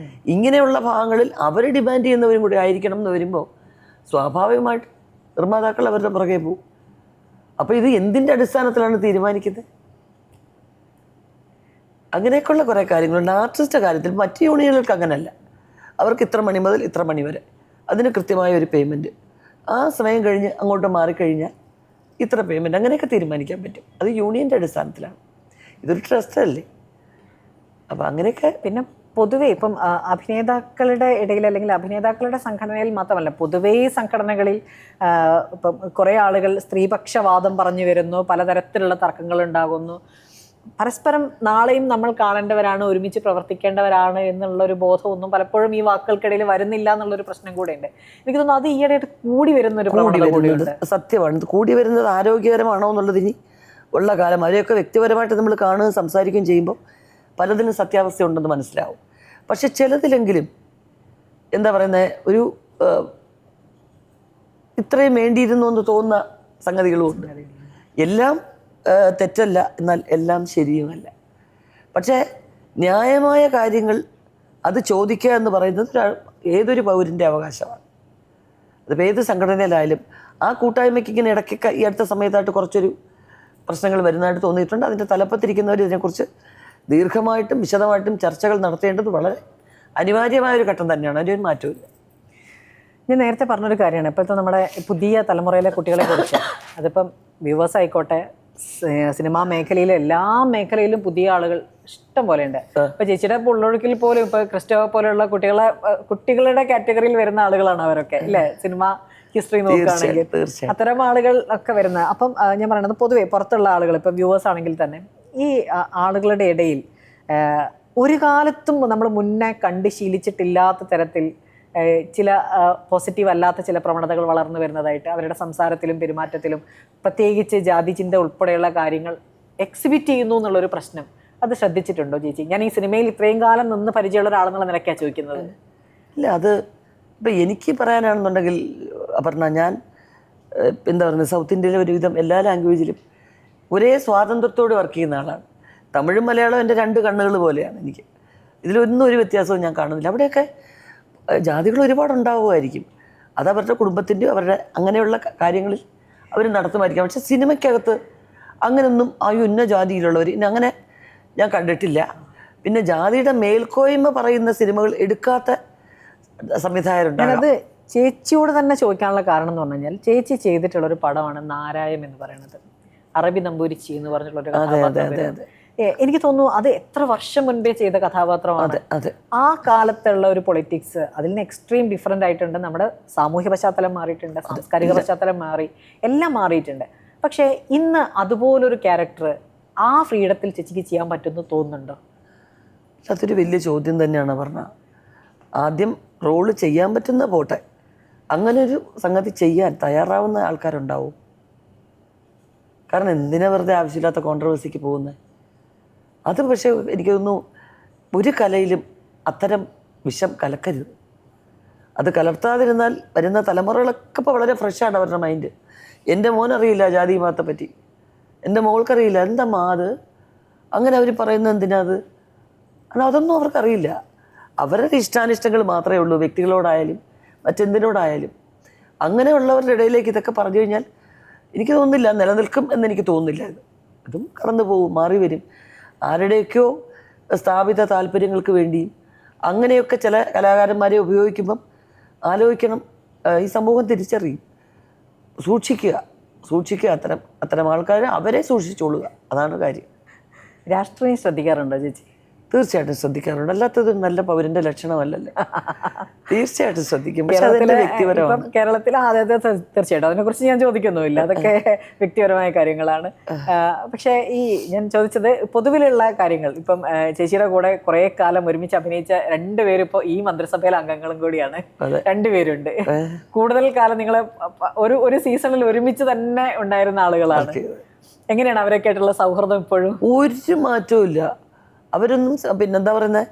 ഇങ്ങനെയുള്ള ഭാഗങ്ങളിൽ അവർ ഡിമാൻഡ് ചെയ്യുന്നവരും കൂടി ആയിരിക്കണം എന്ന് വരുമ്പോൾ സ്വാഭാവികമായിട്ട് നിർമ്മാതാക്കൾ അവരുടെ പുറകെ പോകും. അപ്പോൾ ഇത് എന്തിൻ്റെ അടിസ്ഥാനത്തിലാണ് തീരുമാനിക്കുന്നത്? അങ്ങനെയൊക്കെയുള്ള കുറേ കാര്യങ്ങളുണ്ട്. ആർട്ടിസ്റ്റ് കാര്യത്തിൽ മറ്റ് യൂണിയനുകൾക്ക് അങ്ങനെയല്ല. അവർക്ക് ഇത്ര മണി മുതൽ ഇത്ര മണി വരെ അതിന് കൃത്യമായ ഒരു പേയ്മെൻറ്റ്, ആ സമയം കഴിഞ്ഞ് അങ്ങോട്ട് മാറിക്കഴിഞ്ഞാൽ ഇത്ര പേയ്മെൻറ്റ്, അങ്ങനെയൊക്കെ തീരുമാനിക്കാൻ പറ്റും. അത് യൂണിയൻ്റെ അടിസ്ഥാനത്തിലാണ്. ഇതൊരു ട്രസ്റ്റ് അല്ലേ? അപ്പോൾ അങ്ങനെയൊക്കെ. പിന്നെ പൊതുവേ ഇപ്പം അഭിനേതാക്കളുടെ ഇടയിൽ അല്ലെങ്കിൽ അഭിനേതാക്കളുടെ സംഘടനയിൽ മാത്രമല്ല, പൊതുവേ സംഘടനകളിൽ ഇപ്പം കുറേ ആളുകൾ സ്ത്രീപക്ഷവാദം പറഞ്ഞു വരുന്നു, പലതരത്തിലുള്ള തർക്കങ്ങൾ ഉണ്ടാകുന്നു. പരസ്പരം നാളെയും നമ്മൾ കാണേണ്ടവരാണ്, ഒരുമിച്ച് പ്രവർത്തിക്കേണ്ടവരാണ് എന്നുള്ളൊരു ബോധമൊന്നും പലപ്പോഴും ഈ വാക്കുകൾക്കിടയിൽ വരുന്നില്ല എന്നുള്ളൊരു പ്രശ്നം കൂടെ ഉണ്ട്. എനിക്ക് തോന്നുന്നു അത് ഈയിടെയായിട്ട് കൂടി വരുന്നൊരു പ്രവണത. സത്യമാണ്. ഇത് കൂടി വരുന്നത് ആരോഗ്യകരമാണോ എന്നുള്ളത് ഇനി ഉള്ള കാലം. അവരെയൊക്കെ വ്യക്തിപരമായിട്ട് നമ്മൾ കാണുകയും സംസാരിക്കുകയും ചെയ്യുമ്പോൾ പലതിനും സത്യാവസ്ഥ ഉണ്ടെന്ന് മനസ്സിലാവും. പക്ഷെ ചിലതിലെങ്കിലും എന്താ പറയുന്നത്, ഒരു ഇത്രയും വേണ്ടിയിരുന്നു എന്ന് തോന്നുന്ന സംഗതികളുമുണ്ട്. എല്ലാം തെറ്റല്ല, എന്നാൽ എല്ലാം ശരിയുമല്ല. പക്ഷേ ന്യായമായ കാര്യങ്ങൾ അത് ചോദിക്കുക എന്ന് പറയുന്നത് ഏതൊരു പൗരൻ്റെ അവകാശമാണ്. അതിപ്പോൾ ഏത് സംഘടനയിലായാലും ആ കൂട്ടായ്മയ്ക്ക് ഇങ്ങനെ ഇടയ്ക്ക് ഈ അടുത്ത സമയത്തായിട്ട് കുറച്ചൊരു പ്രശ്നങ്ങൾ വരുന്നതായിട്ട് തോന്നിയിട്ടുണ്ട്. അതിൻ്റെ തലപ്പത്തിരിക്കുന്നവർ ഇതിനെക്കുറിച്ച് ദീർഘമായിട്ടും വിശദമായിട്ടും ചർച്ചകൾ നടത്തേണ്ടത് വളരെ അനിവാര്യമായൊരു ഘട്ടം തന്നെയാണ്. അതിൻ്റെ ഒരു മാറ്റമില്ല. ഞാൻ നേരത്തെ പറഞ്ഞൊരു കാര്യമാണ് ഇപ്പോഴത്തെ നമ്മുടെ പുതിയ തലമുറയിലെ കുട്ടികളെ കുറിച്ച്. അതിപ്പം വ്യൂവേഴ്സ് ആയിക്കോട്ടെ, സിനിമാ മേഖലയിലെ എല്ലാ മേഖലയിലും പുതിയ ആളുകൾ ഇഷ്ടം പോലെ ഉണ്ട്. ഇപ്പൊ ചേച്ചിയുടെ പുള്ളൊഴുക്കിൽ പോലും ഇപ്പൊ ക്രിസ്റ്റോ പോലെയുള്ള കുട്ടികളുടെ കാറ്റഗറിയിൽ വരുന്ന ആളുകളാണ് അവരൊക്കെ, അല്ലെ? സിനിമ ഹിസ്റ്ററി നോക്കുകയാണെങ്കിൽ അത്തരം ആളുകൾ ഒക്കെ വരുന്ന. അപ്പം ഞാൻ പറയണത് പൊതുവെ പുറത്തുള്ള ആളുകൾ, ഇപ്പൊ വ്യൂവേഴ്സ് ആണെങ്കിൽ തന്നെ, ഈ ആളുകളുടെ ഇടയിൽ ഒരു കാലത്തും നമ്മൾ മുന്നേ കണ്ട് ശീലിച്ചിട്ടില്ലാത്ത തരത്തിൽ ചില പോസിറ്റീവ് അല്ലാത്ത ചില പ്രവണതകൾ വളർന്നു വരുന്നതായിട്ട് അവരുടെ സംസാരത്തിലും പെരുമാറ്റത്തിലും, പ്രത്യേകിച്ച് ജാതി ചിന്ത ഉൾപ്പെടെയുള്ള കാര്യങ്ങൾ എക്സിബിറ്റ് ചെയ്യുന്നു എന്നുള്ളൊരു പ്രശ്നം അത് ശ്രദ്ധിച്ചിട്ടുണ്ടോ ചേച്ചി? ഞാൻ ഈ സിനിമയിൽ ഇത്രയും കാലം നിന്ന് പരിചയമുള്ള ഒരാളെന്നുള്ള നിലയ്ക്കാണ് ചോദിക്കുന്നത്. ഇല്ല, അത് ഇപ്പം എനിക്ക് പറയാനാണെന്നുണ്ടെങ്കിൽ അപർണ, ഞാൻ എന്താ പറയുന്നത്, സൗത്ത് ഇന്ത്യയിലെ ഒരുവിധം എല്ലാ ലാംഗ്വേജിലും ഒരേ സ്വാതന്ത്ര്യത്തോട് വർക്ക് ചെയ്യുന്ന ആളാണ്. തമിഴും മലയാളവും എൻ്റെ രണ്ട് കണ്ണുകൾ പോലെയാണ് എനിക്ക്. ഇതിലൊന്നും ഒരു വ്യത്യാസവും ഞാൻ കാണുന്നില്ല. അവിടെയൊക്കെ ജാതികൾ ഒരുപാടുണ്ടാവുമായിരിക്കും. അത് അവരുടെ കുടുംബത്തിൻ്റെയോ അവരുടെ അങ്ങനെയുള്ള കാര്യങ്ങളിൽ അവർ നടത്തുമായിരിക്കാം. പക്ഷെ സിനിമയ്ക്കകത്ത് അങ്ങനെയൊന്നും ഇന്ന ജാതിയിലുള്ളവർ അങ്ങനെ ഞാൻ കണ്ടിട്ടില്ല. പിന്നെ ജാതിയുടെ മേൽക്കോയ്മ പറയുന്ന സിനിമകൾ എടുക്കാത്ത സംവിധായകരുണ്ടാകും. അത് ചേച്ചിയോട് തന്നെ ചോദിക്കാനുള്ള കാരണം എന്ന് പറഞ്ഞു കഴിഞ്ഞാൽ, ചേച്ചി ചെയ്തിട്ടുള്ളൊരു പടമാണ് നാരായം എന്ന് പറയുന്നത്. അറബി നമ്പൂരിച്ചി എന്ന് പറഞ്ഞിട്ടുള്ളൊരു കഥാപാത്രം. എനിക്ക് തോന്നുന്നു അത് എത്ര വർഷം മുൻപേ ചെയ്ത കഥാപാത്രമാണ്. ആ കാലത്തുള്ള ഒരു പൊളിറ്റിക്സ് അതിൽ നിന്ന് എക്സ്ട്രീം ഡിഫറെൻ്റ് ആയിട്ടുണ്ട്. നമ്മുടെ സാമൂഹ്യ പശ്ചാത്തലം മാറിയിട്ടുണ്ട്, സാംസ്കാരിക പശ്ചാത്തലം മാറി, എല്ലാം മാറിയിട്ടുണ്ട്. പക്ഷേ ഇന്ന് അതുപോലൊരു ക്യാരക്ടർ ആ ഫ്രീഡത്തിൽ ചേച്ചിക്ക് ചെയ്യാൻ പറ്റുമെന്ന് തോന്നുന്നുണ്ടോ? അതൊരു വലിയ ചോദ്യം തന്നെയാണ് പറഞ്ഞ. ആദ്യം റോള് ചെയ്യാൻ പറ്റുന്ന പോട്ടെ, അങ്ങനൊരു സംഗതി ചെയ്യാൻ തയ്യാറാവുന്ന ആൾക്കാരുണ്ടാവും. കാരണം എന്തിനാ വെറുതെ ആവശ്യമില്ലാത്ത കോൺട്രവേഴ്സിക്ക് പോകുന്നത്? അത് പക്ഷേ എനിക്ക് തോന്നുന്നു ഒരു കലയിലും അത്തരം വിഷം കലക്കരുത്. അത് കലർത്താതിരുന്നാൽ വരുന്ന തലമുറകളൊക്കെ ഇപ്പോൾ വളരെ ഫ്രഷാണ് അവരുടെ മൈൻഡ്. എൻ്റെ മോനറിയില്ല ജാതി മതത്തെ പറ്റി, എൻ്റെ മോൾക്കറിയില്ല. എന്തമ്മാ അത് അങ്ങനെ അവർ പറയുന്നത് എന്തിനാ അത്? കാരണം അതൊന്നും അവർക്കറിയില്ല. അവരുടെ ഇഷ്ടാനിഷ്ടങ്ങൾ മാത്രമേ ഉള്ളൂ, വ്യക്തികളോടായാലും മറ്റെന്തിനോടായാലും. അങ്ങനെയുള്ളവരുടെ ഇടയിലേക്ക് ഇതൊക്കെ പറഞ്ഞു കഴിഞ്ഞാൽ എനിക്ക് തോന്നുന്നില്ല നിലനിൽക്കും എന്നെനിക്ക് തോന്നുന്നില്ല. ഇതും കടന്നു പോകും, മാറി വരും. ആരുടെയൊക്കെയോ സ്ഥാപിത താല്പര്യങ്ങൾക്ക് വേണ്ടിയും അങ്ങനെയൊക്കെ ചില കലാകാരന്മാരെ ഉപയോഗിക്കുമ്പം ആലോചിക്കണം, ഈ സമൂഹം തിരിച്ചറിയും. സൂക്ഷിക്കുക അത്തരം ആൾക്കാരെ അവരെ സൂക്ഷിച്ചോളുക, അതാണ് കാര്യം. രാഷ്ട്രീയം ശ്രദ്ധിക്കാറുണ്ടോ ചേച്ചി? തീർച്ചയായിട്ടും ശ്രദ്ധിക്കാറുണ്ട്. അല്ലാത്തത് നല്ല പൗരന്റെ ലക്ഷണമല്ലല്ലോ. തീർച്ചയായിട്ടും ശ്രദ്ധിക്കും. പക്ഷെ അതെന്റെ വ്യക്തിപരമാണ്. കേരളത്തിൽ തീർച്ചയായിട്ടും അതിനെക്കുറിച്ച് ഞാൻ ചോദിക്കുന്നുമില്ല, അതൊക്കെ വ്യക്തിപരമായ കാര്യങ്ങളാണ്. പക്ഷേ ഈ ഞാൻ ചോദിച്ചത് പൊതുവിലുള്ള കാര്യങ്ങൾ. ഇപ്പം ചേച്ചിയുടെ കൂടെ കുറെ കാലം ഒരുമിച്ച് അഭിനയിച്ച രണ്ടുപേരും ഇപ്പോൾ ഈ മന്ത്രിസഭയിലെ അംഗങ്ങളും കൂടിയാണ്. രണ്ടുപേരുണ്ട്. കൂടുതൽ കാലം നിങ്ങളെ ഒരു സീസണിൽ ഒരുമിച്ച് തന്നെ ഉണ്ടായിരുന്ന ആളുകളാണ്. എങ്ങനെയാണ് അവരൊക്കെ ആയിട്ടുള്ള സൗഹൃദം ഇപ്പോഴും? ഒരു മാറ്റവും ഇല്ല. അവരൊന്നും പിന്നെന്താ പറയുന്നത്,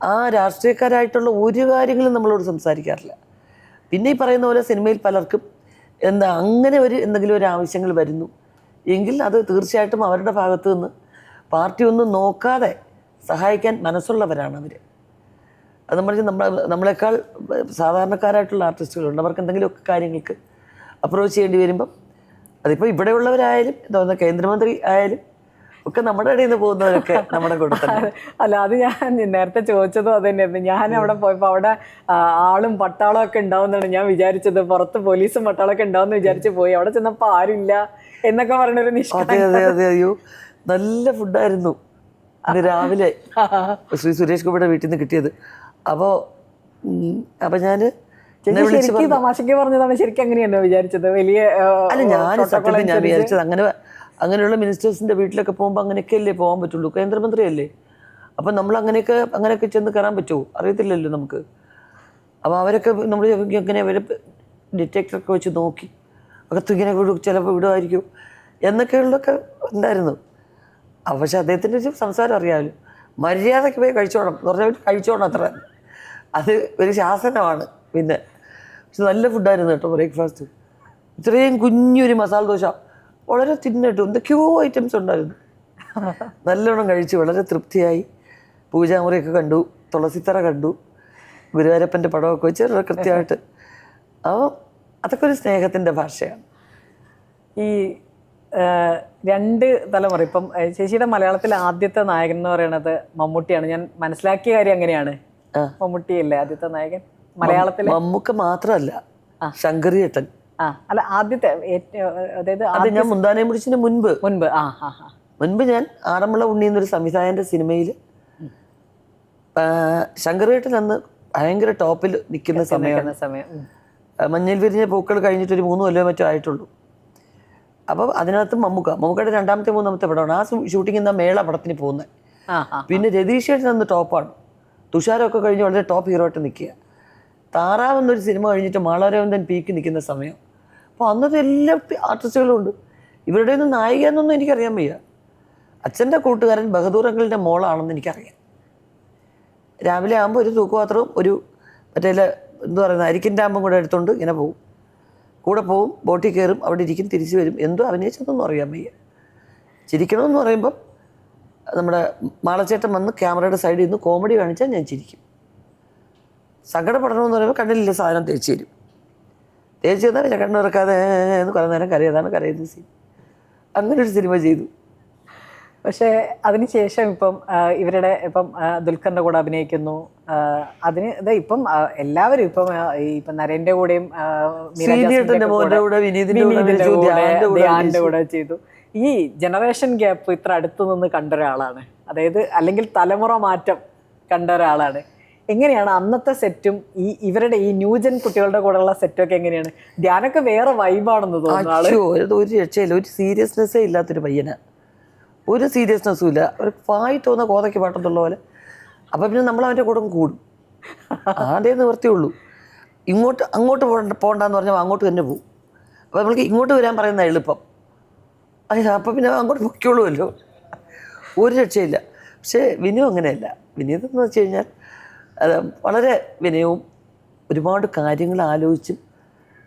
ആ രാഷ്ട്രീയക്കാരായിട്ടുള്ള ഒരു കാര്യങ്ങളും നമ്മളോട് സംസാരിക്കാറില്ല. പിന്നെ ഈ പറയുന്ന പോലെ സിനിമയിൽ പലർക്കും അങ്ങനെ എന്തെങ്കിലും ഒരു ആവശ്യങ്ങൾ വരുന്നു എങ്കിൽ അത് തീർച്ചയായിട്ടും അവരുടെ ഭാഗത്തു നിന്ന് പാർട്ടി ഒന്നും നോക്കാതെ സഹായിക്കാൻ മനസ്സുള്ളവരാണ് അവർ. അത് നമ്മളെക്കാൾ സാധാരണക്കാരായിട്ടുള്ള ആർട്ടിസ്റ്റുകളുണ്ട്. അവർക്ക് എന്തെങ്കിലുമൊക്കെ കാര്യങ്ങൾക്ക് അപ്രോച്ച് ചെയ്യേണ്ടി വരുമ്പം അതിപ്പോൾ ഇവിടെയുള്ളവരായാലും എന്താ കേന്ദ്രമന്ത്രി ആയാലും ഒക്കെ നമ്മുടെ ഇടയിൽ നിന്ന് പോകുന്നവരൊക്കെ നമ്മുടെ കൂടെ തന്നെ. അല്ല, അത് ഞാൻ നേരത്തെ ചോദിച്ചതും അത് തന്നെയായിരുന്നു. ഞാൻ അവിടെ പോയപ്പോൾ അവിടെ ആളും പട്ടാളം ഒക്കെ ഉണ്ടാവുന്നതാണ് ഞാൻ വിചാരിച്ചത്. പുറത്ത് പോലീസും പട്ടാളമൊക്കെ ഉണ്ടാവുമെന്ന് വിചാരിച്ച് പോയി. അവിടെ ചെന്നപ്പോൾ ആരുമില്ല എന്നൊക്കെ പറഞ്ഞൊരു അതെ അയ്യോ, നല്ല ഫുഡായിരുന്നു ഇന്ന് രാവിലെ ശ്രീ സുരേഷ് ഗോപിയുടെ വീട്ടിൽ നിന്ന് കിട്ടിയത്. അപ്പോൾ ഞാൻ തമാശക്ക് പറഞ്ഞതാണ്, ശരിക്കും അങ്ങനെയാണോ വിചാരിച്ചത്? വലിയ അല്ല, ഞാൻ വിചാരിച്ചത് അങ്ങനെയുള്ള മിനിസ്റ്റേഴ്സിൻ്റെ വീട്ടിലൊക്കെ പോകുമ്പോൾ അങ്ങനെയൊക്കെയല്ലേ പോകാൻ പറ്റുള്ളൂ, കേന്ദ്രമന്ത്രിയല്ലേ. അപ്പം നമ്മൾ അങ്ങനെയൊക്കെ ചെന്ന് കയറാൻ പറ്റുമോ അറിയത്തില്ലല്ലോ നമുക്ക്. അപ്പോൾ അവരൊക്കെ നമ്മൾ ഇങ്ങനെ അവരെ ഡിറ്റക്ടറൊക്കെ വെച്ച് നോക്കി അകത്ത് ഇങ്ങനെ ചിലപ്പോൾ വിടുമായിരിക്കും എന്നൊക്കെയുള്ളതൊക്കെ ഉണ്ടായിരുന്നു. പക്ഷെ അദ്ദേഹത്തിൻ്റെ ഒരു സംസാരം അറിയാമല്ലോ, മര്യാദയ്ക്ക് പോയി കഴിച്ചോണം എന്ന് പറഞ്ഞാൽ കഴിച്ചോണം അത്ര. അത് ഒരു ശാസനമാണ്. പിന്നെ പക്ഷെ നല്ല ഫുഡായിരുന്നു കേട്ടോ ബ്രേക്ക്ഫാസ്റ്റ്. ഇത്രയും കുഞ്ഞൊരു മസാല ദോശ വളരെ തിന്നിട്ടു, എന്തൊക്കെയോ ഐറ്റംസ് ഉണ്ടായിരുന്നു. നല്ലോണം കഴിച്ചു, വളരെ തൃപ്തിയായി. പൂജാമുറിയൊക്കെ കണ്ടു, തുളസിത്തറ കണ്ടു, ഗുരുവായൂരപ്പൻ്റെ പടമൊക്കെ വെച്ച് വളരെ കൃത്യമായിട്ട്. അപ്പോൾ അതൊക്കെ ഒരു സ്നേഹത്തിൻ്റെ ഭാഷയാണ്. ഈ രണ്ട് തലമുറ ഇപ്പം ചേച്ചിയുടെ മലയാളത്തിലെ ആദ്യത്തെ നായകൻ എന്ന് പറയുന്നത് മമ്മൂട്ടിയാണ്. ഞാൻ മനസ്സിലാക്കിയ കാര്യം അങ്ങനെയാണ്. മമ്മൂട്ടിയല്ലേ ആദ്യത്തെ നായകൻ മലയാളത്തിലെ? മമ്മൂക്ക മാത്രമല്ല, ശങ്കറിയേട്ടൻ. അല്ല ആദ്യത്തെ, അതായത് അത് ഞാൻ മുന്താനെ മുടിച്ചിന് മുൻപ് മുൻപ് ഞാൻ ആറന്മുള ഉണ്ണി എന്നൊരു സംവിധായകന്റെ സിനിമയിൽ ശങ്കറിയേട്ടൻ അന്ന് ഭയങ്കര ടോപ്പിൽ നിൽക്കുന്ന സമയം. മഞ്ഞയിൽ വിരിഞ്ഞ പൂക്കൾ കഴിഞ്ഞിട്ട് ഒരു 3 കൊല്ലമോ മറ്റോ ആയിട്ടുള്ളൂ. അപ്പം അതിനകത്ത് മമ്മൂക്കയുടെ 2ാമത്തെ 3ാമത്തെ പടമാണ്. ആ ഷൂട്ടിംഗ് എന്നാ മേള പടത്തിന് പോകുന്നത്. പിന്നെ രതീഷേട്ടൻ അന്ന് ടോപ്പാണ്. തുഷാരമൊക്കെ കഴിഞ്ഞ് വളരെ ടോപ്പ് ഹീറോ ആയിട്ട് നിൽക്കുക. താറാവ് എന്നൊരു സിനിമ കഴിഞ്ഞിട്ട് മാളാരവന്തൻ പീക്ക് നിൽക്കുന്ന സമയം. അപ്പോൾ അന്നത്തെ എല്ലാ ആർട്ടിസ്റ്റുകളും ഉണ്ട്. ഇവരുടെ ഒന്നും നായിക എന്നൊന്നും എനിക്കറിയാൻ വയ്യ. അച്ഛൻ്റെ കൂട്ടുകാരൻ ബഹദൂർ അങ്കിളിൻ്റെ മോളാണെന്ന് എനിക്കറിയാം. രാവിലെ ആകുമ്പോൾ ഒരു തൂക്കുപാത്രവും ഒരു മറ്റേ എന്താ പറയുന്നത് അരിക്കിൻ്റെ ആകുമ്പം കൂടെ എടുത്തുകൊണ്ട് ഇങ്ങനെ പോകും. കൂടെ പോവും, ബോട്ടിൽ കയറും, അവിടെ ഇരിക്കും, തിരിച്ചു വരും. എന്തോ അഭിനയിച്ചതൊന്നും അറിയാൻ വയ്യ. ചിരിക്കണമെന്ന് പറയുമ്പം നമ്മുടെ മാളച്ചേട്ടൻ വന്ന് ക്യാമറയുടെ സൈഡിൽ നിന്ന് കോമഡി കാണിച്ചാൽ ഞാൻ ചിരിക്കും. സങ്കടപ്പെടണമെന്ന് പറയുമ്പോൾ കണ്ണിലെ സാധനം തേച്ച് തരും. തേച്ച് തന്നാൽ പിന്നെ കണ്ണുറക്കാതെ എന്ന് കുറേ നേരം കരയതാണ് കരയുന്ന സീൻ. അങ്ങനെ ഒരു സിനിമ ചെയ്തു. പക്ഷേ അതിനുശേഷം ഇപ്പം ഇവരുടെ ഇപ്പം ദുൽഖറിന്റെ കൂടെ അഭിനയിക്കുന്നു. അതിന് ഇപ്പം എല്ലാവരും ഇപ്പം നരേന്റെ കൂടെയും ധ്യാന്റെ കൂടെ ചെയ്തു. ഈ ജനറേഷൻ ഗ്യാപ്പ് ഇത്ര അടുത്തു നിന്ന് കണ്ട ഒരാളാണ്, അതായത് അല്ലെങ്കിൽ തലമുറ മാറ്റം കണ്ട ഒരാളാണ്. എങ്ങനെയാണ് അന്നത്തെ സെറ്റും ഇവരുടെ ഈ ന്യൂജൻ കുട്ടികളുടെ കൂടെയുള്ള സെറ്റൊക്കെ എങ്ങനെയാണ്? ധ്യാനൊക്കെ വേറെ വൈബാണെന്ന് തോന്നുന്നു. ഒരു രക്ഷയില്ല, ഒരു സീരിയസ്നെസ്സേ ഇല്ലാത്തൊരു പയ്യനാണ്. ഒരു സീരിയസ്നെസ്സും ഇല്ല. ഒരു വായി തോന്നുന്ന കോതയ്ക്ക് പാട്ടത്തുള്ള പോലെ. അപ്പം പിന്നെ നമ്മൾ അവൻ്റെ കൂടെ കൂടും. അതേ നിവർത്തിയുള്ളൂ. അങ്ങോട്ട് പോകണ്ടെന്ന് പറഞ്ഞാൽ അങ്ങോട്ട് തന്നെ പോകും. അപ്പോൾ നമ്മൾക്ക് ഇങ്ങോട്ട് വരാൻ പറയുന്ന എളുപ്പം. അപ്പം പിന്നെ അങ്ങോട്ട് പൊയ്ക്കോളുമല്ലോ. ഒരു രക്ഷയില്ല. പക്ഷേ വിനു അങ്ങനെയല്ല. വിനീതെന്ന് വെച്ച് കഴിഞ്ഞാൽ വളരെ വിനയവും ഒരുപാട് കാര്യങ്ങൾ ആലോചിച്ചും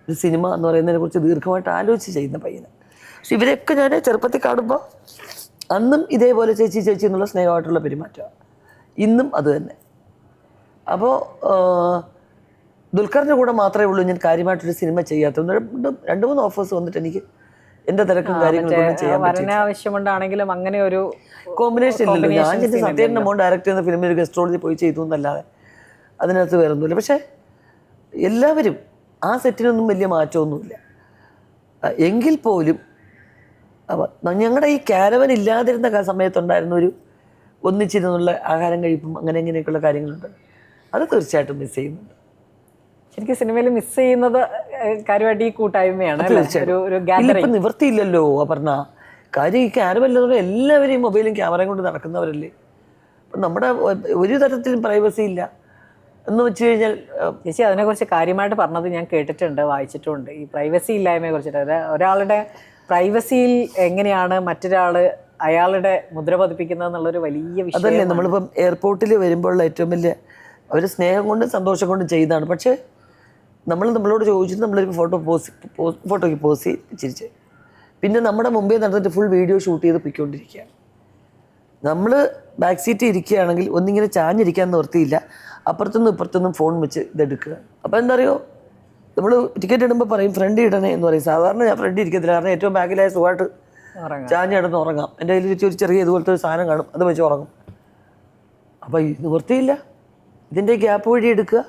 ഒരു സിനിമ എന്ന് പറയുന്നതിനെക്കുറിച്ച് ദീർഘമായിട്ട് ആലോചിച്ച് ചെയ്യുന്ന പയ്യനാണ്. പക്ഷെ ഇവരെയൊക്കെ ഞാൻ ചെറുപ്പത്തിൽ കാണുമ്പോൾ അന്നും ഇതേപോലെ ചേച്ചി ചേച്ചി എന്നുള്ള സ്നേഹമായിട്ടുള്ള പെരുമാറ്റമാണ്. ഇന്നും അത് തന്നെ. അപ്പോൾ ദുൽഖറിൻ്റെ കൂടെ മാത്രമേ ഉള്ളൂ ഞാൻ കാര്യമായിട്ടൊരു സിനിമ ചെയ്യാത്തത്. 2-3 ഓഫേഴ്സ് വന്നിട്ട് എനിക്ക് എൻ്റെ തിരക്കും കാര്യങ്ങളൊന്നും ചെയ്യാൻ പറ്റില്ല. ആവശ്യമുണ്ടാണെങ്കിലും അങ്ങനെ ഒരു കോമ്പിനേഷൻ ഇല്ലല്ലോ. ഞാൻ സത്യേട്ടൻ മോൻ ഡയറക്റ്റ് ചെയ്യുന്ന ഫിലിമിൽ ഒരു ഗസ്റ്റ് റോളിൽ പോയി ചെയ്തു എന്നല്ലാതെ അതിനകത്ത് വേറൊന്നുമില്ല. പക്ഷേ എല്ലാവരും ആ സെറ്റിനൊന്നും വലിയ മാറ്റമൊന്നുമില്ല. എങ്കിൽ പോലും ഞങ്ങളുടെ ഈ ക്യാരവൻ ഇല്ലാതിരുന്ന സമയത്തുണ്ടായിരുന്ന ഒരു ഒന്നിച്ചിരുന്നുള്ള ആഹാരം കഴിപ്പും അങ്ങനെ ഇങ്ങനെയൊക്കെയുള്ള കാര്യങ്ങളുണ്ട്. അത് തീർച്ചയായിട്ടും മിസ് ചെയ്യുന്നുണ്ട്. ശരിക്കും സിനിമയിൽ മിസ് ചെയ്യുന്നത് കാര്യമായിട്ട് ഈ കൂട്ടായ്മയാണ്. ഇപ്പം നിവൃത്തിയില്ലല്ലോ അപർണ. കാര്യം ഈ ക്യാരവനില്ലെന്നുള്ള എല്ലാവരെയും മൊബൈലും ക്യാമറയും കൊണ്ട് നടക്കുന്നവരല്ലേ. അപ്പം നമ്മുടെ ഒരു തരത്തിലും പ്രൈവസി ഇല്ല എന്ന് വെച്ച് കഴിഞ്ഞാൽ ചേച്ചി അതിനെക്കുറിച്ച് കാര്യമായിട്ട് പറഞ്ഞത് ഞാൻ കേട്ടിട്ടുണ്ട്, വായിച്ചിട്ടുമുണ്ട്. ഈ പ്രൈവസി ഇല്ലായ്മയെ കുറിച്ചിട്ട് ഒരാളുടെ പ്രൈവസിയിൽ എങ്ങനെയാണ് മറ്റൊരാൾ അയാളുടെ മുദ്ര പതിപ്പിക്കുന്നത് എന്നുള്ളൊരു വലിയ വിഷയം. അതല്ലേ നമ്മളിപ്പം എയർപോർട്ടിൽ വരുമ്പോഴുള്ള ഏറ്റവും വലിയ അവർ സ്നേഹം കൊണ്ടും സന്തോഷം കൊണ്ടും ചെയ്തതാണ്. പക്ഷേ നമ്മളോട് ചോദിച്ചിട്ട് നമ്മളൊരു ഫോട്ടോയ്ക്ക് പോസ് ചിരിച്ച് പിന്നെ നമ്മുടെ മുമ്പേ നടന്നിട്ട് ഫുൾ വീഡിയോ ഷൂട്ട് ചെയ്ത് പൊയ്ക്കൊണ്ടിരിക്കുകയാണ്. നമ്മൾ ബാക്ക് സീറ്റിൽ ഇരിക്കുകയാണെങ്കിൽ ഒന്നിങ്ങനെ ചാഞ്ഞിരിക്കാൻ നിവർത്തിയില്ല. അപ്പുറത്തുനിന്നും ഇപ്പുറത്തുനിന്നും ഫോൺ വെച്ച് ഇതെടുക്കുക. അപ്പോൾ എന്താ അറിയോ, നമ്മൾ ടിക്കറ്റ് ഇടുമ്പോൾ പറയും ഫ്രണ്ട് ഇടണേ എന്ന് പറയും. സാധാരണ ഞാൻ ഫ്രണ്ട് ഇരിക്കത്തില്ല, കാരണം ഏറ്റവും ബാക്കിലായ സുഖമായിട്ട് ചാഞ്ഞിടന്ന് ഉറങ്ങാം. എൻ്റെ കയ്യിൽ ഒരു ചെറിയ ഇതുപോലത്തെ ഒരു സാധനം കാണും, അത് വെച്ച് ഉറങ്ങും. അപ്പോൾ നിവൃത്തിയില്ല, ഇതിൻ്റെ ഗ്യാപ്പ് വഴി എടുക്കുക.